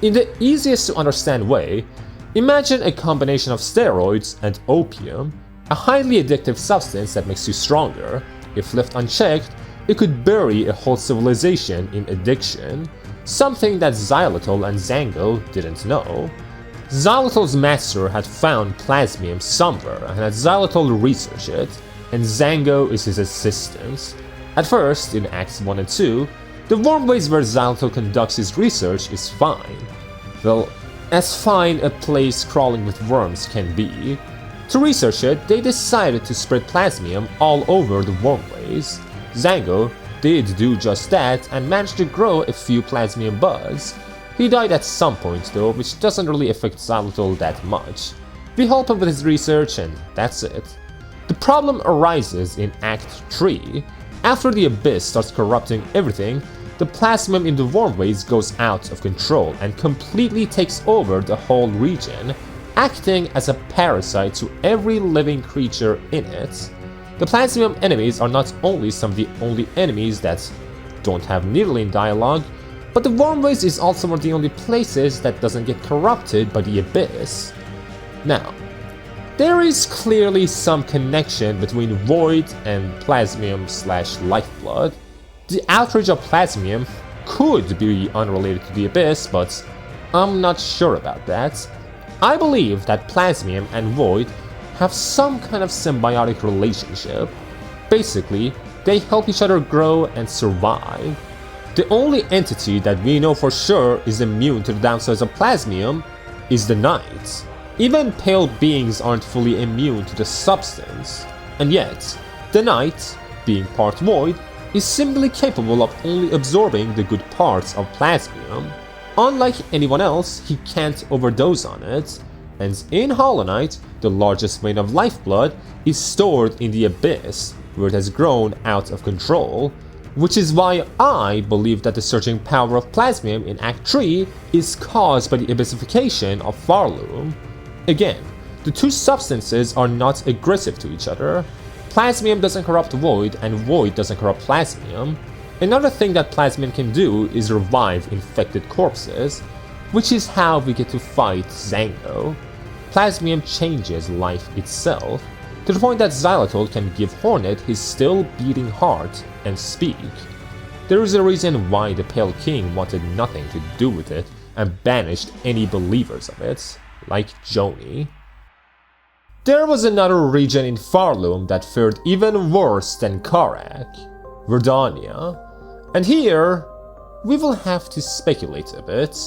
In the easiest to understand way, imagine a combination of steroids and opium, a highly addictive substance that makes you stronger. If left unchecked, it could bury a whole civilization in addiction, something that Xylitol and Zango didn't know. Xylitol's master had found Plasmium somewhere and had Xylitol research it, and Zango is his assistant. At first, in Acts 1 and 2, the wormways where Xylitol conducts his research is fine. Well, as fine a place crawling with worms can be. To research it, they decided to spread Plasmium all over the wormways. Zango did do just that and managed to grow a few Plasmium buds. He died at some point though, which doesn't really affect Xylitol that much. We help him with his research and that's it. The problem arises in Act 3. After the Abyss starts corrupting everything, the Plasmium in the wormways goes out of control and completely takes over the whole region, acting as a parasite to every living creature in it. The Plasmium enemies are not only some of the only enemies that don't have needling dialogue, but the wormways is also one of the only places that doesn't get corrupted by the Abyss. Now, there is clearly some connection between Void and Plasmium/Lifeblood. The outrage of Plasmium could be unrelated to the Abyss, but I'm not sure about that. I believe that Plasmium and Void have some kind of symbiotic relationship. Basically, they help each other grow and survive. The only entity that we know for sure is immune to the downsides of Plasmium is the Knight. Even pale beings aren't fully immune to the substance, and yet, the Knight, being part Void, is simply capable of only absorbing the good parts of Plasmium. Unlike anyone else, he can't overdose on it, and in Hollow Knight, the largest vein of Lifeblood is stored in the Abyss, where it has grown out of control, which is why I believe that the surging power of Plasmium in Act 3 is caused by the abyssification of Farloom. Again, the two substances are not aggressive to each other. Plasmium doesn't corrupt Void, and Void doesn't corrupt Plasmium. Another thing that Plasmium can do is revive infected corpses, which is how we get to fight Zango. Plasmium changes life itself, to the point that Xylitol can give Hornet his still beating heart and speak. There is a reason why the Pale King wanted nothing to do with it and banished any believers of it, like Joni. There was another region in Farloom that fared even worse than Karak, Verdania. And here, we will have to speculate a bit.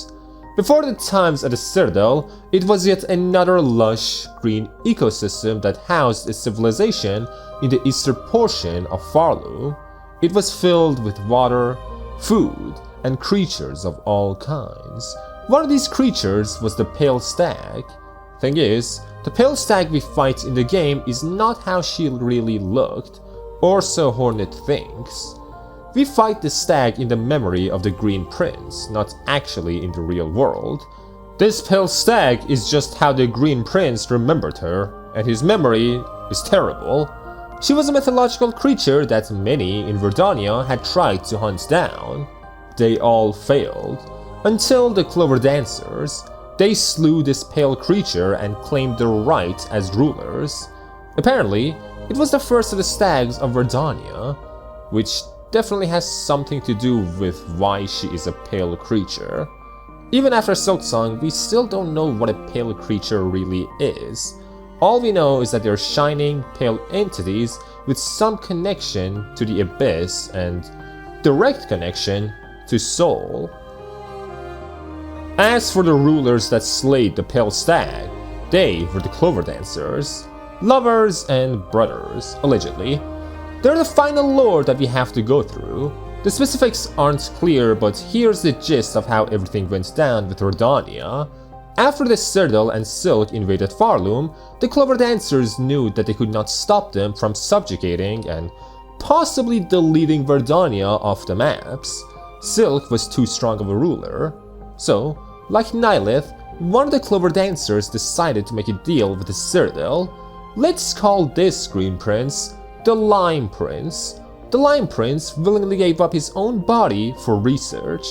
Before the times at the Citadel, it was yet another lush, green ecosystem that housed a civilization in the eastern portion of Farloom. It was filled with water, food, and creatures of all kinds. One of these creatures was the Pale Stag. Thing is, the Pale Stag we fight in the game is not how she really looked, or so Hornet thinks. We fight the stag in the memory of the Green Prince, not actually in the real world. This Pale Stag is just how the Green Prince remembered her, and his memory is terrible. She was a mythological creature that many in Verdania had tried to hunt down. They all failed, until the Clover Dancers. They slew this pale creature and claimed their right as rulers. Apparently, it was the first of the stags of Verdania, which definitely has something to do with why she is a pale creature. Even after Silksong, we still don't know what a pale creature really is. All we know is that they're shining, pale entities with some connection to the Abyss and direct connection to soul. As for the rulers that slayed the Palestag, they were the Clover Dancers, lovers and brothers, allegedly. They're the final lore that we have to go through. The specifics aren't clear, but here's the gist of how everything went down with Redania. After the Citadel and Silk invaded Farloom, the Clover Dancers knew that they could not stop them from subjugating and possibly deleting Verdania off the maps. Silk was too strong of a ruler. So, like Nyleth, one of the Clover Dancers decided to make a deal with the Citadel. Let's call this Green Prince the Lime Prince. The Lime Prince willingly gave up his own body for research.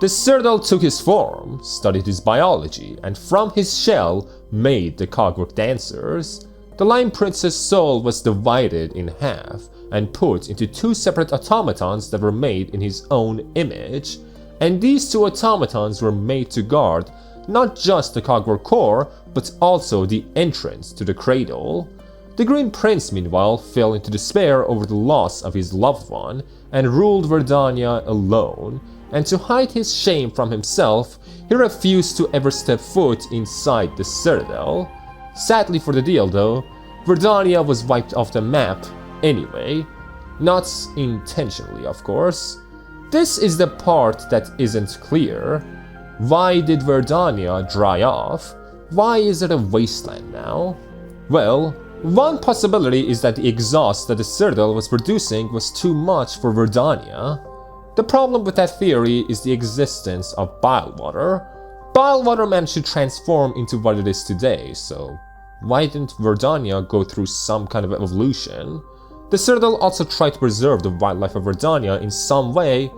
The Citadel took his form, studied his biology, and from his shell made the Cogwork Dancers. The Lime Prince's soul was divided in half and put into two separate automatons that were made in his own image. And these two automatons were made to guard not just the Cogwork core, but also the entrance to the cradle. The Green Prince, meanwhile, fell into despair over the loss of his loved one and ruled Verdania alone. And to hide his shame from himself, he refused to ever step foot inside the Citadel. Sadly for the deal though, Verdania was wiped off the map anyway. Not intentionally, of course. This is the part that isn't clear. Why did Verdania dry off? Why is it a wasteland now? Well, one possibility is that the exhaust that the Citadel was producing was too much for Verdania. The problem with that theory is the existence of bile water. Bile water managed to transform into what it is today, so why didn't Verdania go through some kind of evolution? The Citadel also tried to preserve the wildlife of Verdania in some way,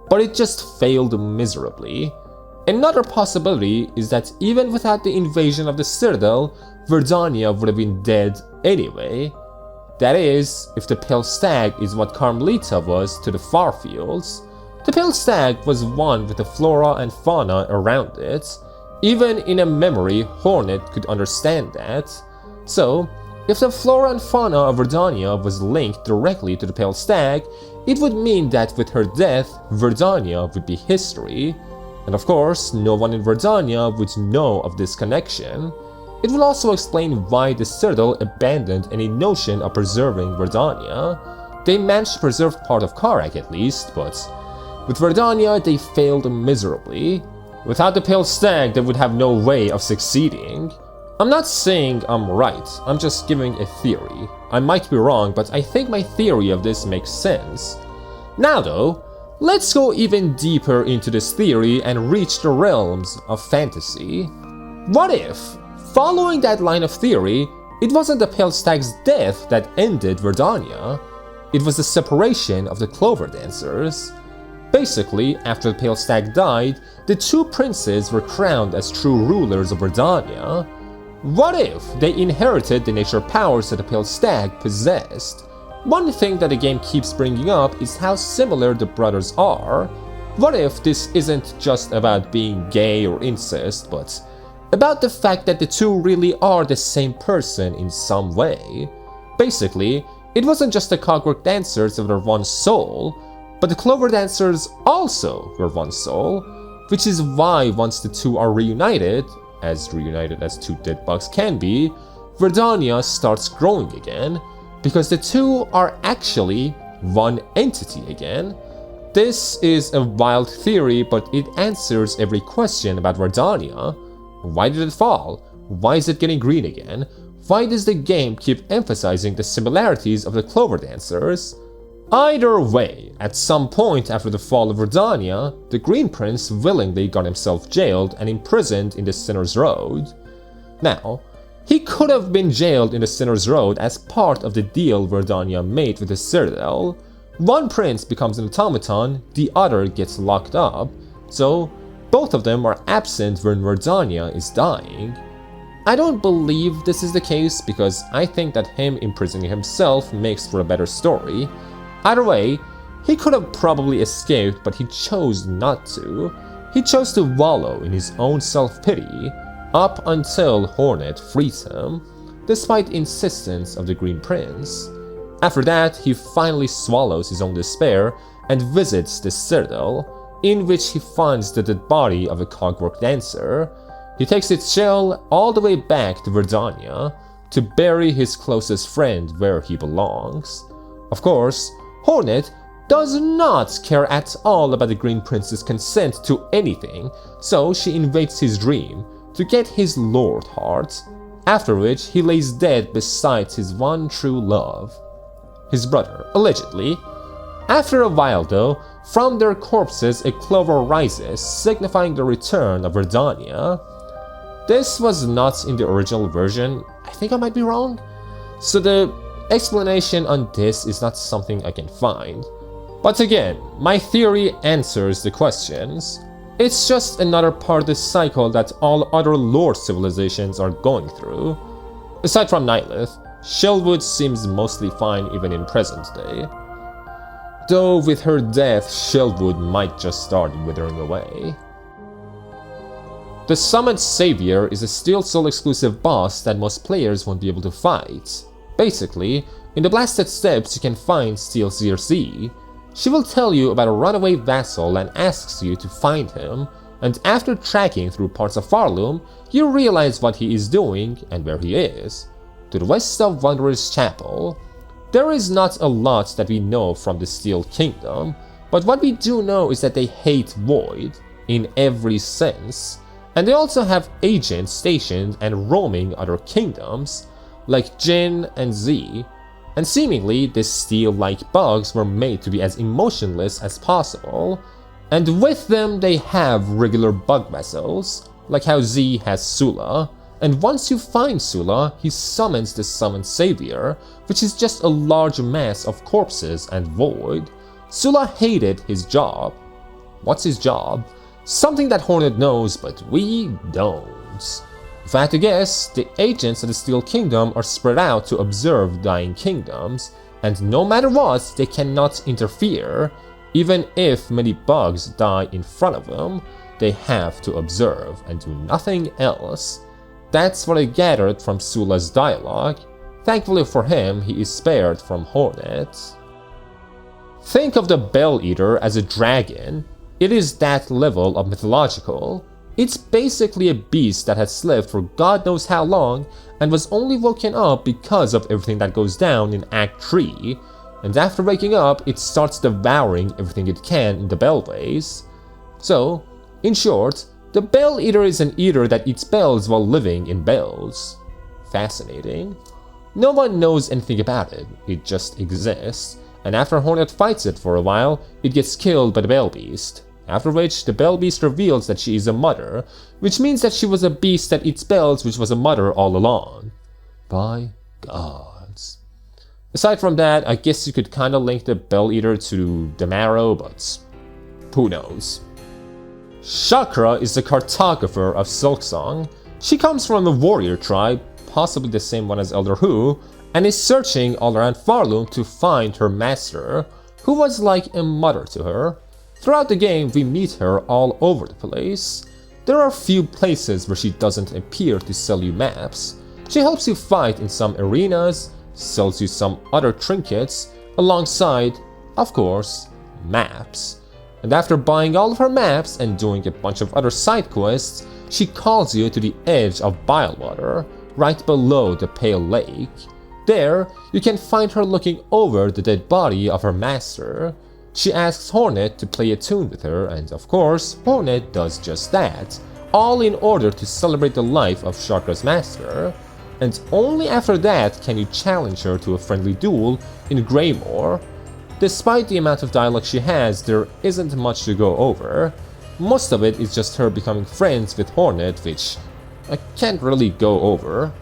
but it just failed miserably. Another possibility is that even without the invasion of the Citadel, Verdania would have been dead anyway. That is, if the Pale Stag is what Karmelita was to the Farfields. The Pale Stag was one with the flora and fauna around it. Even in a memory, Hornet could understand that. So, if the flora and fauna of Verdania was linked directly to the Pale Stag, it would mean that with her death, Verdania would be history. And of course, no one in Verdania would know of this connection. It will also explain why the Citadel abandoned any notion of preserving Verdania. They managed to preserve part of Karak at least, but with Verdania they failed miserably. Without the Pale Stag they would have no way of succeeding. I'm not saying I'm right, I'm just giving a theory. I might be wrong, but I think my theory of this makes sense. Now though, let's go even deeper into this theory and reach the realms of fantasy. What if, following that line of theory, it wasn't the Pale Stag's death that ended Verdania? It was the separation of the Clover Dancers. Basically, after the Pale Stag died, the two princes were crowned as true rulers of Verdania. What if they inherited the nature powers that the Pale Stag possessed? One thing that the game keeps bringing up is how similar the brothers are. What if this isn't just about being gay or incest, but about the fact that the two really are the same person in some way? Basically, it wasn't just the Cogwork Dancers that were one soul, but the Clover Dancers also were one soul, which is why once the two are reunited as two dead bugs can be, Verdania starts growing again, because the two are actually one entity again. This is a wild theory, but it answers every question about Verdania. Why did it fall? Why is it getting green again? Why does the game keep emphasizing the similarities of the Clover Dancers? Either way, at some point after the fall of Verdania, the Green Prince willingly got himself jailed and imprisoned in the Sinner's Road. Now, he could have been jailed in the Sinner's Road as part of the deal Verdania made with the Citadel. One prince becomes an automaton, the other gets locked up, so both of them are absent when Verdania is dying. I don't believe this is the case because I think that him imprisoning himself makes for a better story. Either way, he could have probably escaped, but he chose not to. He chose to wallow in his own self-pity, up until Hornet frees him, despite the insistence of the Green Prince. After that, he finally swallows his own despair and visits the Citadel. in which he finds the dead body of a Cogwork dancer. He takes its shell all the way back to Verdania to bury his closest friend where he belongs. Of course, Hornet does not care at all about the Green Prince's consent to anything, so she invades his dream to get his Lord Heart, after which he lays dead beside his one true love, his brother, allegedly. After a while though, from their corpses a Clover rises, signifying the return of Verdania. This was not in the original version, I think I might be wrong, so the explanation on this is not something I can find. But again, my theory answers the questions. It's just another part of the cycle that all other lore civilizations are going through. Aside from Nyleth, Shellwood seems mostly fine even in present day. Though with her death, Shellwood might just start withering away. The summoned Saviour is a Steel Soul exclusive boss that most players won't be able to fight. Basically, in the Blasted Steppes you can find Steel ZRZ. She will tell you about a runaway vassal and asks you to find him, and after tracking through parts of Farloom, you realize what he is doing and where he is. To the west of Wanderer's Chapel. There is not a lot that we know from the Steel Kingdom, but what we do know is that they hate Void in every sense, and they also have agents stationed and roaming other kingdoms, like Jin and Z, and seemingly these steel-like bugs were made to be as emotionless as possible, and with them they have regular bug vessels, like how Z has Sula, and once you find Sula, he summons the summoned Saviour, which is just a large mass of corpses and void. Sula hated his job. What's his job? Something that Hornet knows, but we don't. If I had to guess, the agents of the Steel Kingdom are spread out to observe dying kingdoms, and no matter what, they cannot interfere. Even if many bugs die in front of them, they have to observe and do nothing else. That's what I gathered from Sula's dialogue. Thankfully for him, he is spared from Hornet. Think of the Bell Eater as a dragon. It is that level of mythological. It's basically a beast that has slept for God knows how long and was only woken up because of everything that goes down in Act 3, and after waking up it starts devouring everything it can in the Bellways. So, in short, the Bell Eater is an eater that eats bells while living in bells. Fascinating. No one knows anything about it, it just exists, and after Hornet fights it for a while, it gets killed by the Bell Beast. After which, the Bell Beast reveals that she is a mother, which means that she was a beast that eats bells which was a mother all along. By gods. Aside from that, I guess you could kinda link the Bell Eater to the Marrow, but who knows. Shakra is the cartographer of Silksong. She comes from the warrior tribe, possibly the same one as Elder Hu, and is searching all around Farloom to find her master, who was like a mother to her. Throughout the game, we meet her all over the place. There are few places where she doesn't appear to sell you maps. She helps you fight in some arenas, sells you some other trinkets, alongside, of course, maps. And after buying all of her maps and doing a bunch of other side quests, she calls you to the edge of Bilewater, right below the Pale Lake. There, you can find her looking over the dead body of her master. She asks Hornet to play a tune with her, and of course, Hornet does just that, all in order to celebrate the life of Shakra's master. And only after that can you challenge her to a friendly duel in Greymoor. Despite the amount of dialogue she has, there isn't much to go over. Most of it is just her becoming friends with Hornet, which I can't really go over.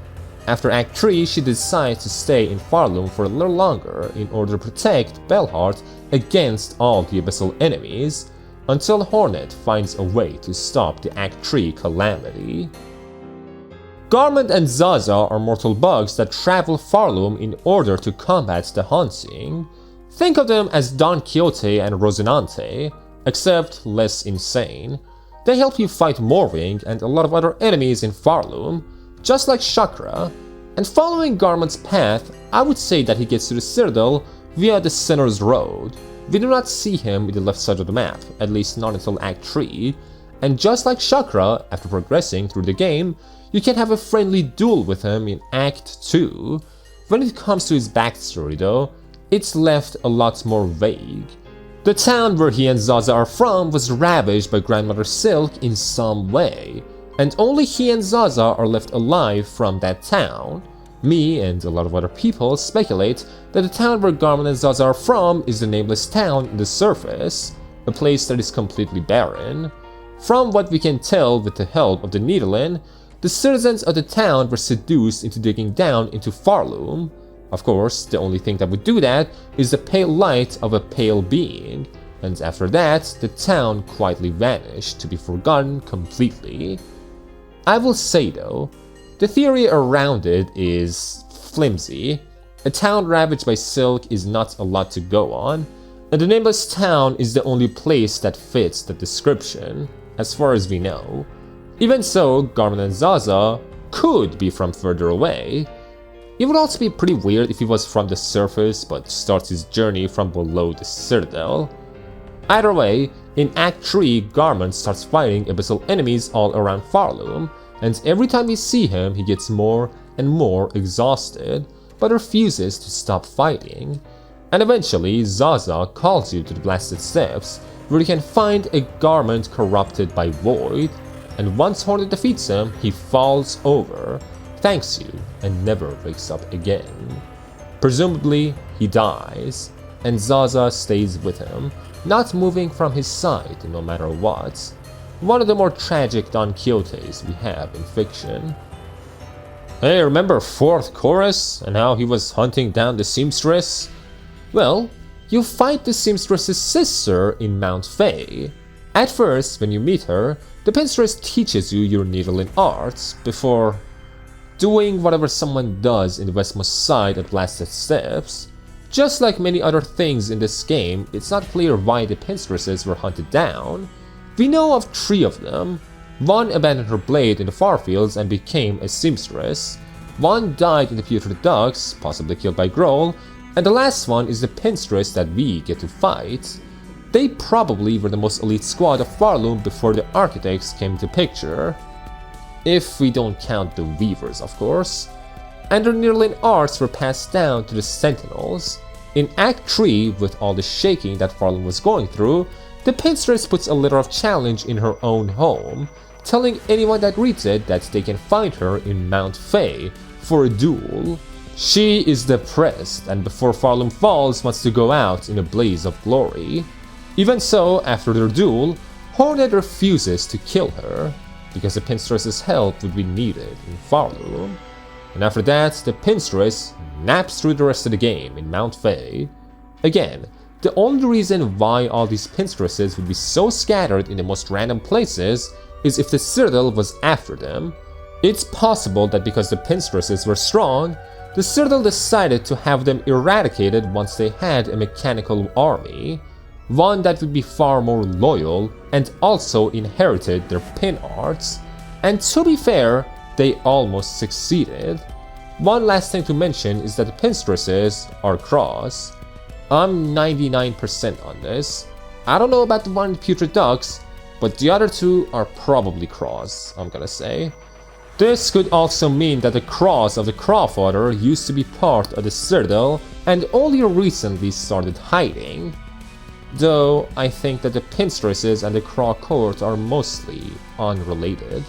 After Act 3, she decides to stay in Farloom for a little longer in order to protect Bellheart against all the abyssal enemies, until Hornet finds a way to stop the Act 3 calamity. Garmond and Zaza are mortal bugs that travel Farloom in order to combat the Haunting. Think of them as Don Quixote and Rosinante, except less insane. They help you fight Moorwing and a lot of other enemies in Farloom, just like Shakra, and following Garmond's path, I would say that he gets to the Citadel via the Sinner's Road. We do not see him in the left side of the map, at least not until Act 3, and just like Shakra, after progressing through the game, you can have a friendly duel with him in Act 2. When it comes to his backstory though, it's left a lot more vague. The town where he and Zaza are from was ravaged by Grandmother Silk in some way, and only he and Zaza are left alive from that town. Me and a lot of other people speculate that the town where Garmond and Zaza are from is the nameless town in the surface, a place that is completely barren. From what we can tell with the help of the Needlein, the citizens of the town were seduced into digging down into Farloom. Of course, the only thing that would do that is the pale light of a pale being, and after that, the town quietly vanished to be forgotten completely. I will say though, the theory around it is flimsy. A town ravaged by Silk is not a lot to go on, and the nameless town is the only place that fits the description, as far as we know. Even so, Garmond and Zaza could be from further away. It would also be pretty weird if he was from the surface but starts his journey from below the Citadel. Either way, in Act 3, Garmond starts fighting abyssal enemies all around Farloom, and every time we see him he gets more and more exhausted, but refuses to stop fighting. And eventually, Zaza calls you to the Blasted Steps, where you can find a Garmond corrupted by Void, and once Hornet defeats him, he falls over, thanks you, and never wakes up again. Presumably, he dies, and Zaza stays with him, not moving from his side no matter what. One of the more tragic Don Quixotes we have in fiction. Hey, remember 4th Chorus and how he was hunting down the Seamstress? Well, you fight the Seamstress's sister in Mount Fae. At first, when you meet her, the Pinstress teaches you your Needlein arts before doing whatever someone does in the westmost side of Blasted Steps. Just like many other things in this game, it's not clear why the Pinstresses were hunted down. We know of 3 of them. One abandoned her blade in the Farfields and became a seamstress. One died in the Putrid Docks, possibly killed by Groal, and the last one is the Pinstress that we get to fight. They probably were the most elite squad of Farloom before the Architects came into picture. If we don't count the Weavers, of course. And their Needlein arts were passed down to the Sentinels. In Act 3, with all the shaking that Farloom was going through, the Pinstress puts a letter of challenge in her own home, telling anyone that reads it that they can find her in Mount Fae for a duel. She is depressed and before Farloom falls wants to go out in a blaze of glory. Even so, after their duel, Hornet refuses to kill her, because the Pinstress's help would be needed in Farloom. And after that, the Pinstress naps through the rest of the game in Mount Fae. Again, the only reason why all these Pinstresses would be so scattered in the most random places is if the Citadel was after them. It's possible that because the Pinstresses were strong, the Citadel decided to have them eradicated once they had a mechanical army, one that would be far more loyal and also inherited their pin arts. And to be fair, they almost succeeded. One last thing to mention is that the Pinstresses are cross. I'm 99% on this. I don't know about the one in the Putrid Docks, but the other 2 are probably cross, I'm gonna say. This could also mean that the cross of the Crawfather used to be part of the Citadel and only recently started hiding. Though I think that the Pinstresses and the Craw Court are mostly unrelated.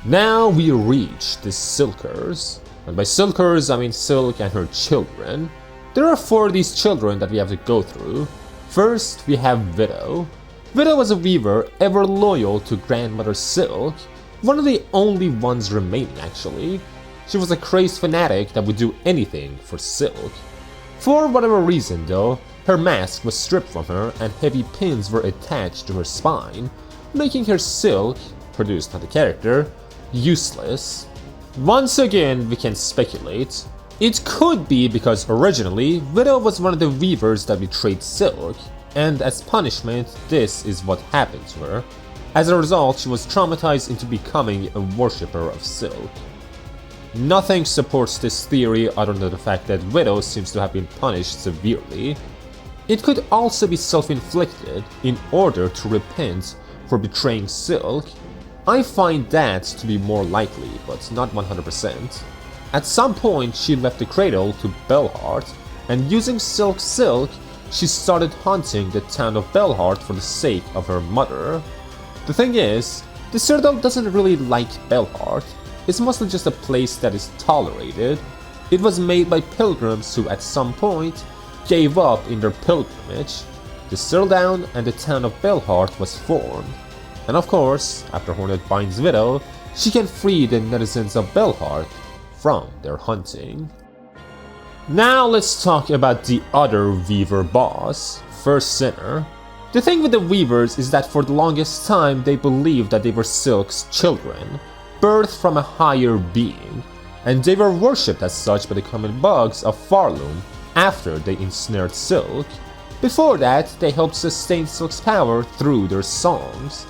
Now we reach the Silkers. And by Silkers I mean Silk and her children. There are 4 of these children that we have to go through. First, we have Widow. Widow was a weaver ever loyal to Grandmother Silk, one of the only ones remaining actually. She was a crazed fanatic that would do anything for Silk. For whatever reason though, her mask was stripped from her and heavy pins were attached to her spine, making her Silk, produced by the character, useless. Once again we can speculate. It could be because originally, Widow was one of the weavers that betrayed Silk, and as punishment, this is what happened to her. As a result, she was traumatized into becoming a worshipper of Silk. Nothing supports this theory other than the fact that Widow seems to have been punished severely. It could also be self-inflicted in order to repent for betraying Silk. I find that to be more likely, but not 100%. At some point she left the cradle to Bellheart, and using Silk, she started haunting the town of Bellheart for the sake of her mother. The thing is, the Citadel doesn't really like Bellheart. It's mostly just a place that is tolerated. It was made by pilgrims who at some point gave up in their pilgrimage. The Citadel and the town of Bellheart was formed. And of course, after Hornet binds Widow, she can free the netizens of Bellheart from their hunting. Now let's talk about the other Weaver boss, First Sinner. The thing with the Weavers is that for the longest time they believed that they were Silk's children, birthed from a higher being, and they were worshipped as such by the common bugs of Farloom after they ensnared Silk. Before that, they helped sustain Silk's power through their songs.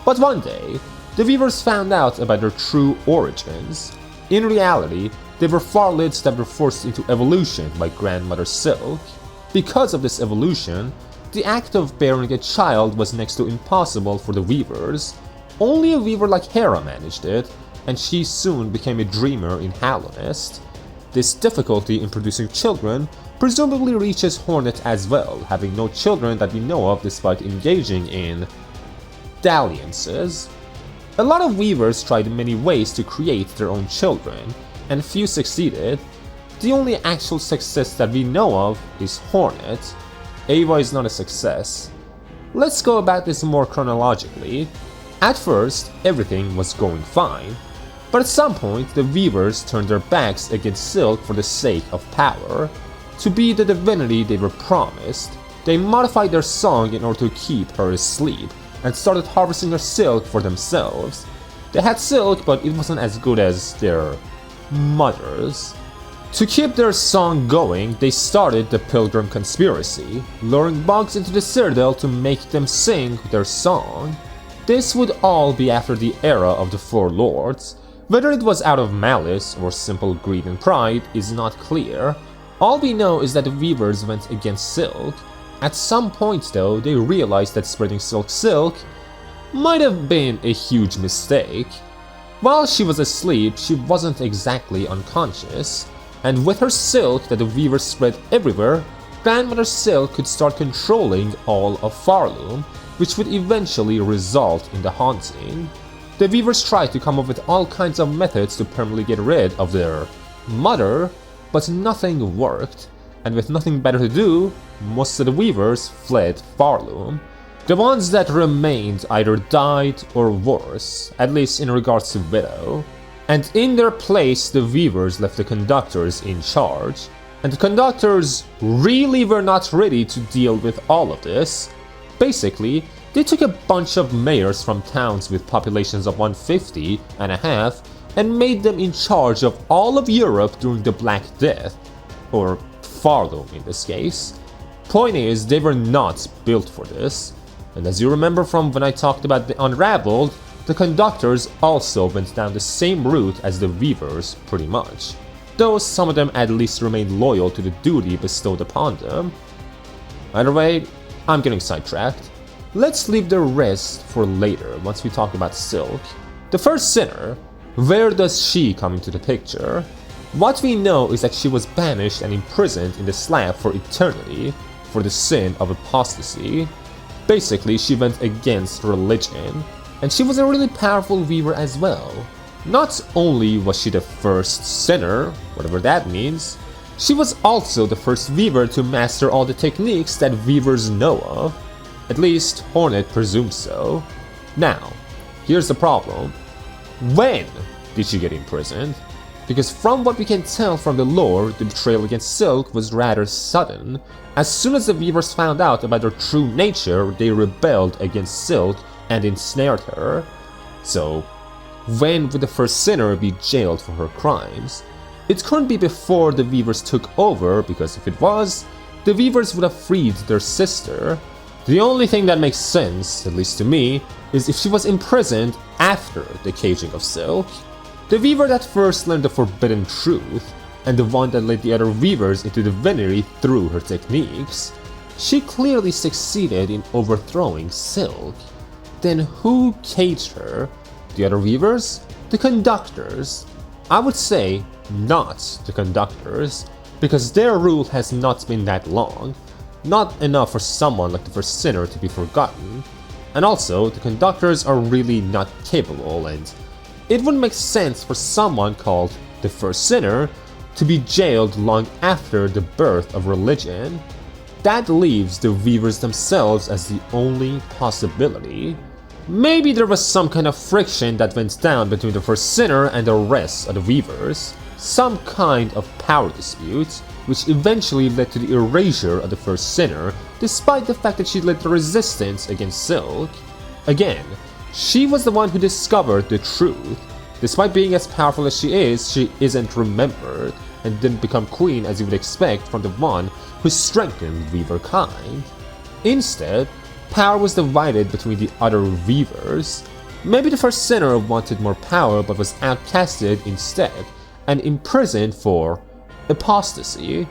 But one day, the Weavers found out about their true origins. In reality, they were Farlids that were forced into evolution by Grandmother Silk. Because of this evolution, the act of bearing a child was next to impossible for the Weavers. Only a Weaver like Hera managed it, and she soon became a dreamer in Hallownest. This difficulty in producing children presumably reaches Hornet as well, having no children that we know of despite engaging in dalliances. A lot of Weavers tried many ways to create their own children, and few succeeded. The only actual success that we know of is Hornet. Ava is not a success. Let's go about this more chronologically. At first, everything was going fine, but at some point the Weavers turned their backs against Silk for the sake of power. To be the divinity they were promised, they modified their song in order to keep her asleep, and started harvesting her silk for themselves. They had silk, but it wasn't as good as their mother's. To keep their song going, they started the Pilgrim Conspiracy, luring bugs into the Citadel to make them sing their song. This would all be after the era of the Four Lords. Whether it was out of malice or simple greed and pride is not clear. All we know is that the Weavers went against Silk. At some point though, they realized that spreading Silk might have been a huge mistake. While she was asleep, she wasn't exactly unconscious, and with her silk that the Weavers spread everywhere, Grandmother Silk could start controlling all of Farloom, which would eventually result in the haunting. The Weavers tried to come up with all kinds of methods to permanently get rid of their mother, but nothing worked, and with nothing better to do, most of the Weavers fled Farloom. The ones that remained either died or worse, at least in regards to Widow. And in their place, the Weavers left the Conductors in charge. And the Conductors really were not ready to deal with all of this. Basically, they took a bunch of mayors from towns with populations of 150 and a half and made them in charge of all of Europe during the Black Death, or Farloom in this case. Point is, they were not built for this. And as you remember from when I talked about the Unravelled, the Conductors also went down the same route as the Weavers, pretty much. Though some of them at least remained loyal to the duty bestowed upon them. Either way, I'm getting sidetracked. Let's leave the rest for later, once we talk about Silk. The First Sinner, where does she come into the picture? What we know is that she was banished and imprisoned in the slab for eternity, for the sin of apostasy. Basically, she went against religion, and she was a really powerful Weaver as well. Not only was she the first sinner, whatever that means, she was also the first Weaver to master all the techniques that Weavers know of. At least, Hornet presumes so. Now, here's the problem. When did she get imprisoned? Because from what we can tell from the lore, the betrayal against Silk was rather sudden. As soon as the Weavers found out about her true nature, they rebelled against Silk and ensnared her. So, when would the First Sinner be jailed for her crimes? It couldn't be before the Weavers took over, because if it was, the Weavers would have freed their sister. The only thing that makes sense, at least to me, is if she was imprisoned after the caging of Silk. The weaver that first learned the forbidden truth, and the one that led the other weavers into the venery through her techniques. She clearly succeeded in overthrowing Silk. Then who caged her? The other weavers? The conductors? I would say not the conductors, because their rule has not been that long, not enough for someone like the first sinner to be forgotten, and also the conductors are really not capable, and it wouldn't make sense for someone called the first sinner to be jailed long after the birth of religion. That leaves the weavers themselves as the only possibility. Maybe there was some kind of friction that went down between the first sinner and the rest of the weavers, some kind of power dispute, which eventually led to the erasure of the first sinner, despite the fact that she led the resistance against Silk. Again, she was the one who discovered the truth. Despite being as powerful as she isn't remembered, and didn't become queen as you would expect from the one who strengthened weaver kind. Instead, power was divided between the other weavers. Maybe the first sinner wanted more power but was outcasted instead, and imprisoned for apostasy.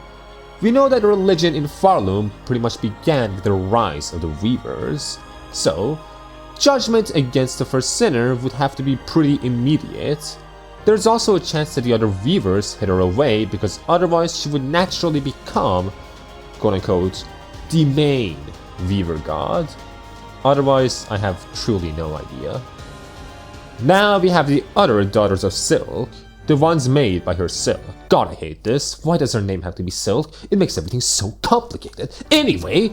We know that religion in Farloom pretty much began with the rise of the weavers, so judgment against the first sinner would have to be pretty immediate. There's also a chance that the other weavers hid her away because otherwise she would naturally become, quote-unquote, the main weaver god. Otherwise, I have truly no idea. Now we have the other daughters of Silk, the ones made by herself. God, I hate this. Why does her name have to be Silk? It makes everything so complicated. Anyway,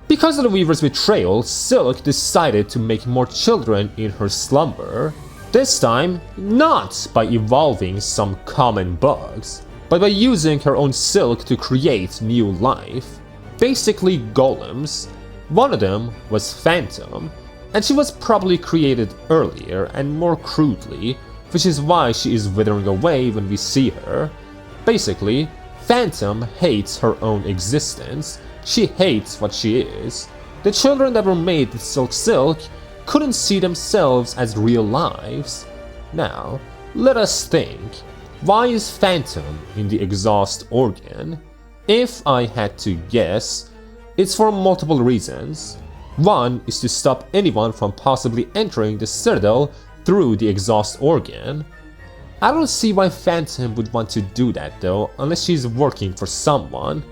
because of the weaver's betrayal, Silk decided to make more children in her slumber. This time, not by evolving some common bugs, but by using her own silk to create new life. Basically golems. One of them was Phantom, and she was probably created earlier and more crudely, which is why she is withering away when we see her. Basically, Phantom hates her own existence. She hates what she is. The children that were made with Silk couldn't see themselves as real lives. Now, let us think. Why is Phantom in the exhaust organ? If I had to guess, it's for multiple reasons. One is to stop anyone from possibly entering the Citadel through the exhaust organ. I don't see why Phantom would want to do that though, unless she's working for someone.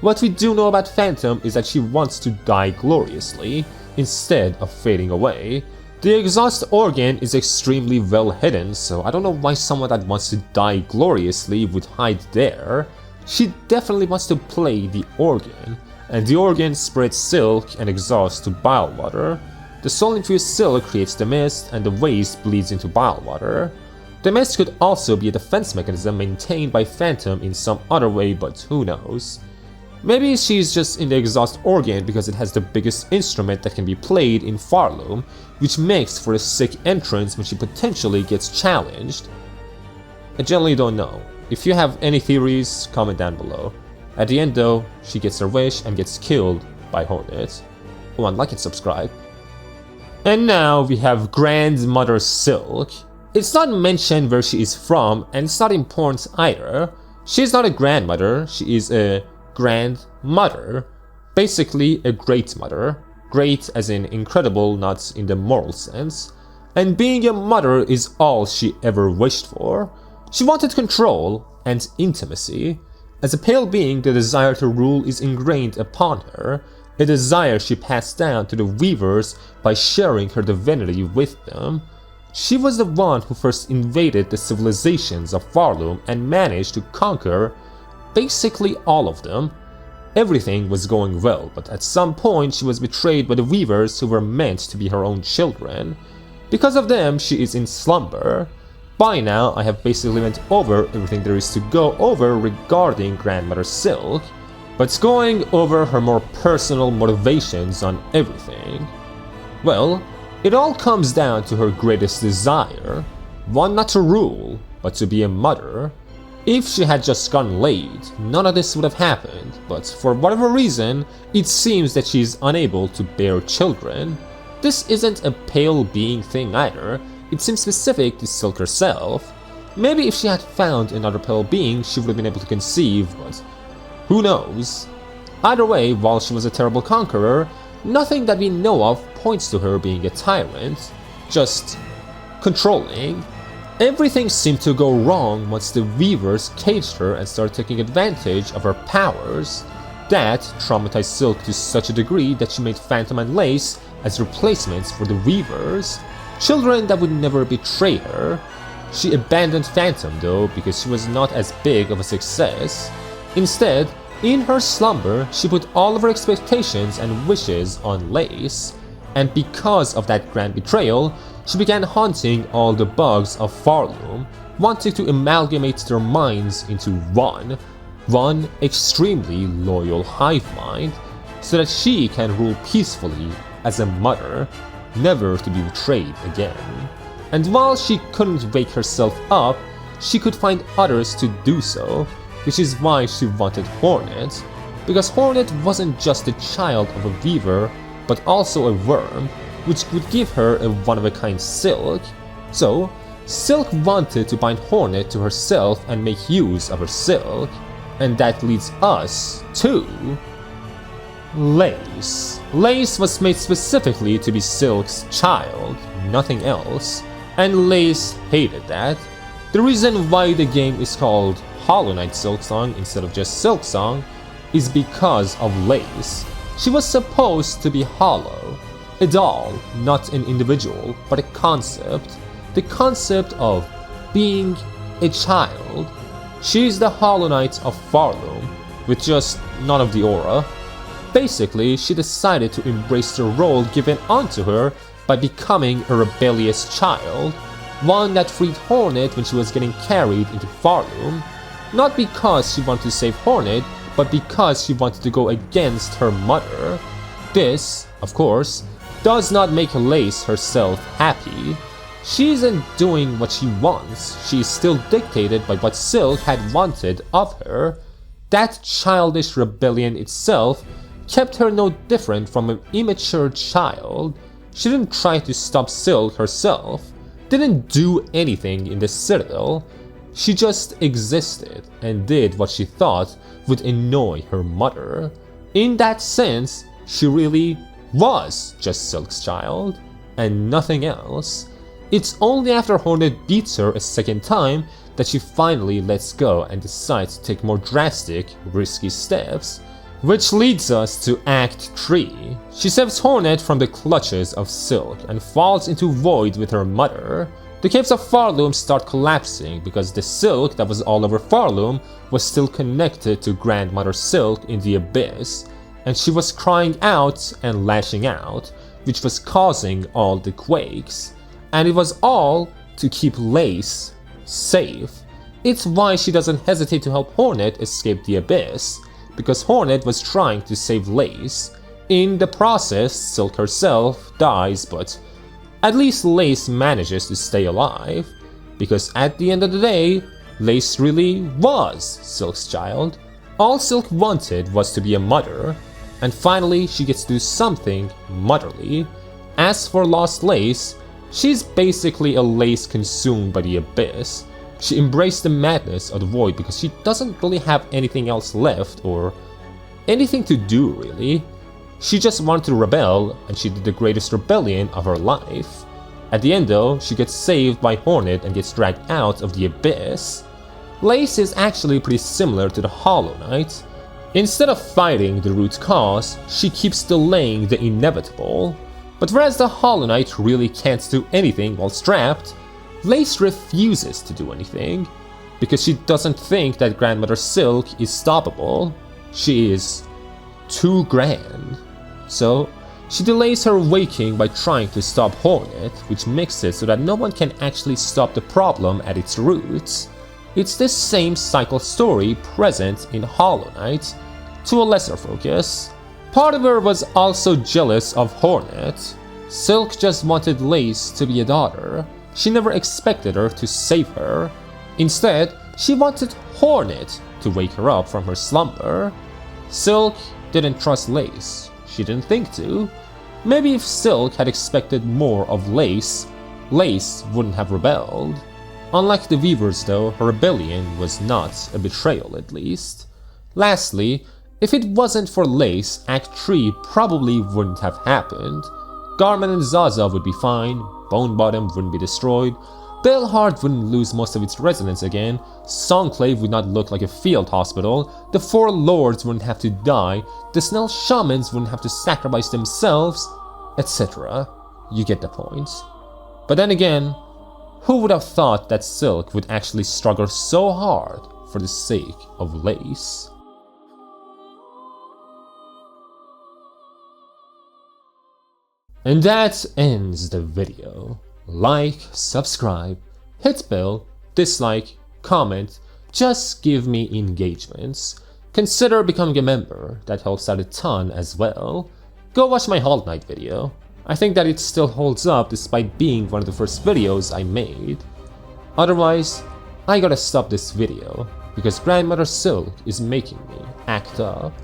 What we do know about Phantom is that she wants to die gloriously, instead of fading away. The exhaust organ is extremely well hidden, so I don't know why someone that wants to die gloriously would hide there. She definitely wants to play the organ, and the organ spreads silk and exhaust to bile water. The soul-infused silk creates the mist, and the waste bleeds into bile water. The mist could also be a defense mechanism maintained by Phantom in some other way, but who knows. Maybe she's just in the exhaust organ because it has the biggest instrument that can be played in Farloom, which makes for a sick entrance when she potentially gets challenged. I generally don't know. If you have any theories, comment down below. At the end though, she gets her wish and gets killed by Hornet. Oh, and like and subscribe. And now we have Grandmother Silk. It's not mentioned where she is from, and it's not important either. She's not a grandmother, she is a grandmother, basically a great mother, great as in incredible, not in the moral sense, and being a mother is all she ever wished for. She wanted control and intimacy. As a pale being, the desire to rule is ingrained upon her, a desire she passed down to the weavers by sharing her divinity with them. She was the one who first invaded the civilizations of Farloom and managed to conquer basically all of them. Everything was going well, but at some point she was betrayed by the weavers who were meant to be her own children. Because of them, she is in slumber. By now, I have basically went over everything there is to go over regarding Grandmother Silk, but going over her more personal motivations on everything. Well, it all comes down to her greatest desire, one not to rule, but to be a mother. If she had just gotten laid, none of this would have happened, but for whatever reason, it seems that she is unable to bear children. This isn't a pale being thing either, it seems specific to Silk herself. Maybe if she had found another pale being, she would have been able to conceive, but who knows? Either way, while she was a terrible conqueror, nothing that we know of points to her being a tyrant, just controlling. Everything seemed to go wrong once the Weavers caged her and started taking advantage of her powers. That traumatized Silk to such a degree that she made Phantom and Lace as replacements for the Weavers, children that would never betray her. She abandoned Phantom though because she was not as big of a success. Instead, in her slumber, she put all of her expectations and wishes on Lace, and because of that grand betrayal, she began haunting all the bugs of Farloom, wanting to amalgamate their minds into one extremely loyal hive mind, so that she can rule peacefully as a mother, never to be betrayed again. And while she couldn't wake herself up, she could find others to do so, which is why she wanted Hornet, because Hornet wasn't just the child of a weaver, but also a worm, which would give her a one-of-a-kind Silk. So, Silk wanted to bind Hornet to herself and make use of her Silk, and that leads us to Lace. Lace was made specifically to be Silk's child, nothing else, and Lace hated that. The reason why the game is called Hollow Knight Silksong instead of just Silksong is because of Lace. She was supposed to be hollow, a doll, not an individual, but a concept. The concept of being a child. She's the Hollow Knight of Farloom, with just none of the aura. Basically, she decided to embrace the role given onto her by becoming a rebellious child, one that freed Hornet when she was getting carried into Farloom, not because she wanted to save Hornet, but because she wanted to go against her mother. This, of course, does not make Lace herself happy. She isn't doing what she wants, she is still dictated by what Silk had wanted of her. That childish rebellion itself kept her no different from an immature child. She didn't try to stop Silk herself, didn't do anything in the Citadel. She just existed and did what she thought would annoy her mother. In that sense, she really was just Silk's child, and nothing else. It's only after Hornet beats her a second time that she finally lets go and decides to take more drastic, risky steps. Which leads us to Act 3. She saves Hornet from the clutches of Silk and falls into void with her mother. The caves of Farloom start collapsing because the Silk that was all over Farloom was still connected to Grandmother Silk in the abyss, and she was crying out and lashing out, which was causing all the quakes. And it was all to keep Lace safe. It's why she doesn't hesitate to help Hornet escape the abyss, because Hornet was trying to save Lace. In the process, Silk herself dies, but at least Lace manages to stay alive, because at the end of the day, Lace really was Silk's child. All Silk wanted was to be a mother, and finally she gets to do something motherly. As for Lost Lace, she's basically a Lace consumed by the abyss. She embraced the madness of the void because she doesn't really have anything else left or anything to do really. She just wanted to rebel, and she did the greatest rebellion of her life. At the end though, she gets saved by Hornet and gets dragged out of the abyss. Lace is actually pretty similar to the Hollow Knight. Instead of fighting the root cause, she keeps delaying the inevitable. But whereas the Hollow Knight really can't do anything while strapped, Lace refuses to do anything, because she doesn't think that Grandmother Silk is stoppable. She is too grand. So, she delays her waking by trying to stop Hornet, which makes it so that no one can actually stop the problem at its roots. It's this same cycle story present in Hollow Knight, to a lesser focus. Part of her was also jealous of Hornet. Silk just wanted Lace to be a daughter. She never expected her to save her. Instead, she wanted Hornet to wake her up from her slumber. Silk didn't trust Lace. She didn't think to. Maybe if Silk had expected more of Lace, Lace wouldn't have rebelled. Unlike the Weavers though, her rebellion was not a betrayal at least. Lastly, if it wasn't for Lace, Act 3 probably wouldn't have happened. Garmond and Zaza would be fine, Bonebottom wouldn't be destroyed, Bellheart wouldn't lose most of its residents again, Songclave would not look like a field hospital, the 4 lords wouldn't have to die, the Snell shamans wouldn't have to sacrifice themselves, etc. You get the point. But then again, who would have thought that Silk would actually struggle so hard for the sake of Lace? And that ends the video. Like, subscribe, hit bell, dislike, comment, just give me engagements. Consider becoming a member, that helps out a ton as well. Go watch my Hollow Knight video. I think that it still holds up despite being one of the first videos I made. Otherwise, I gotta stop this video because Grandmother Silk is making me act up.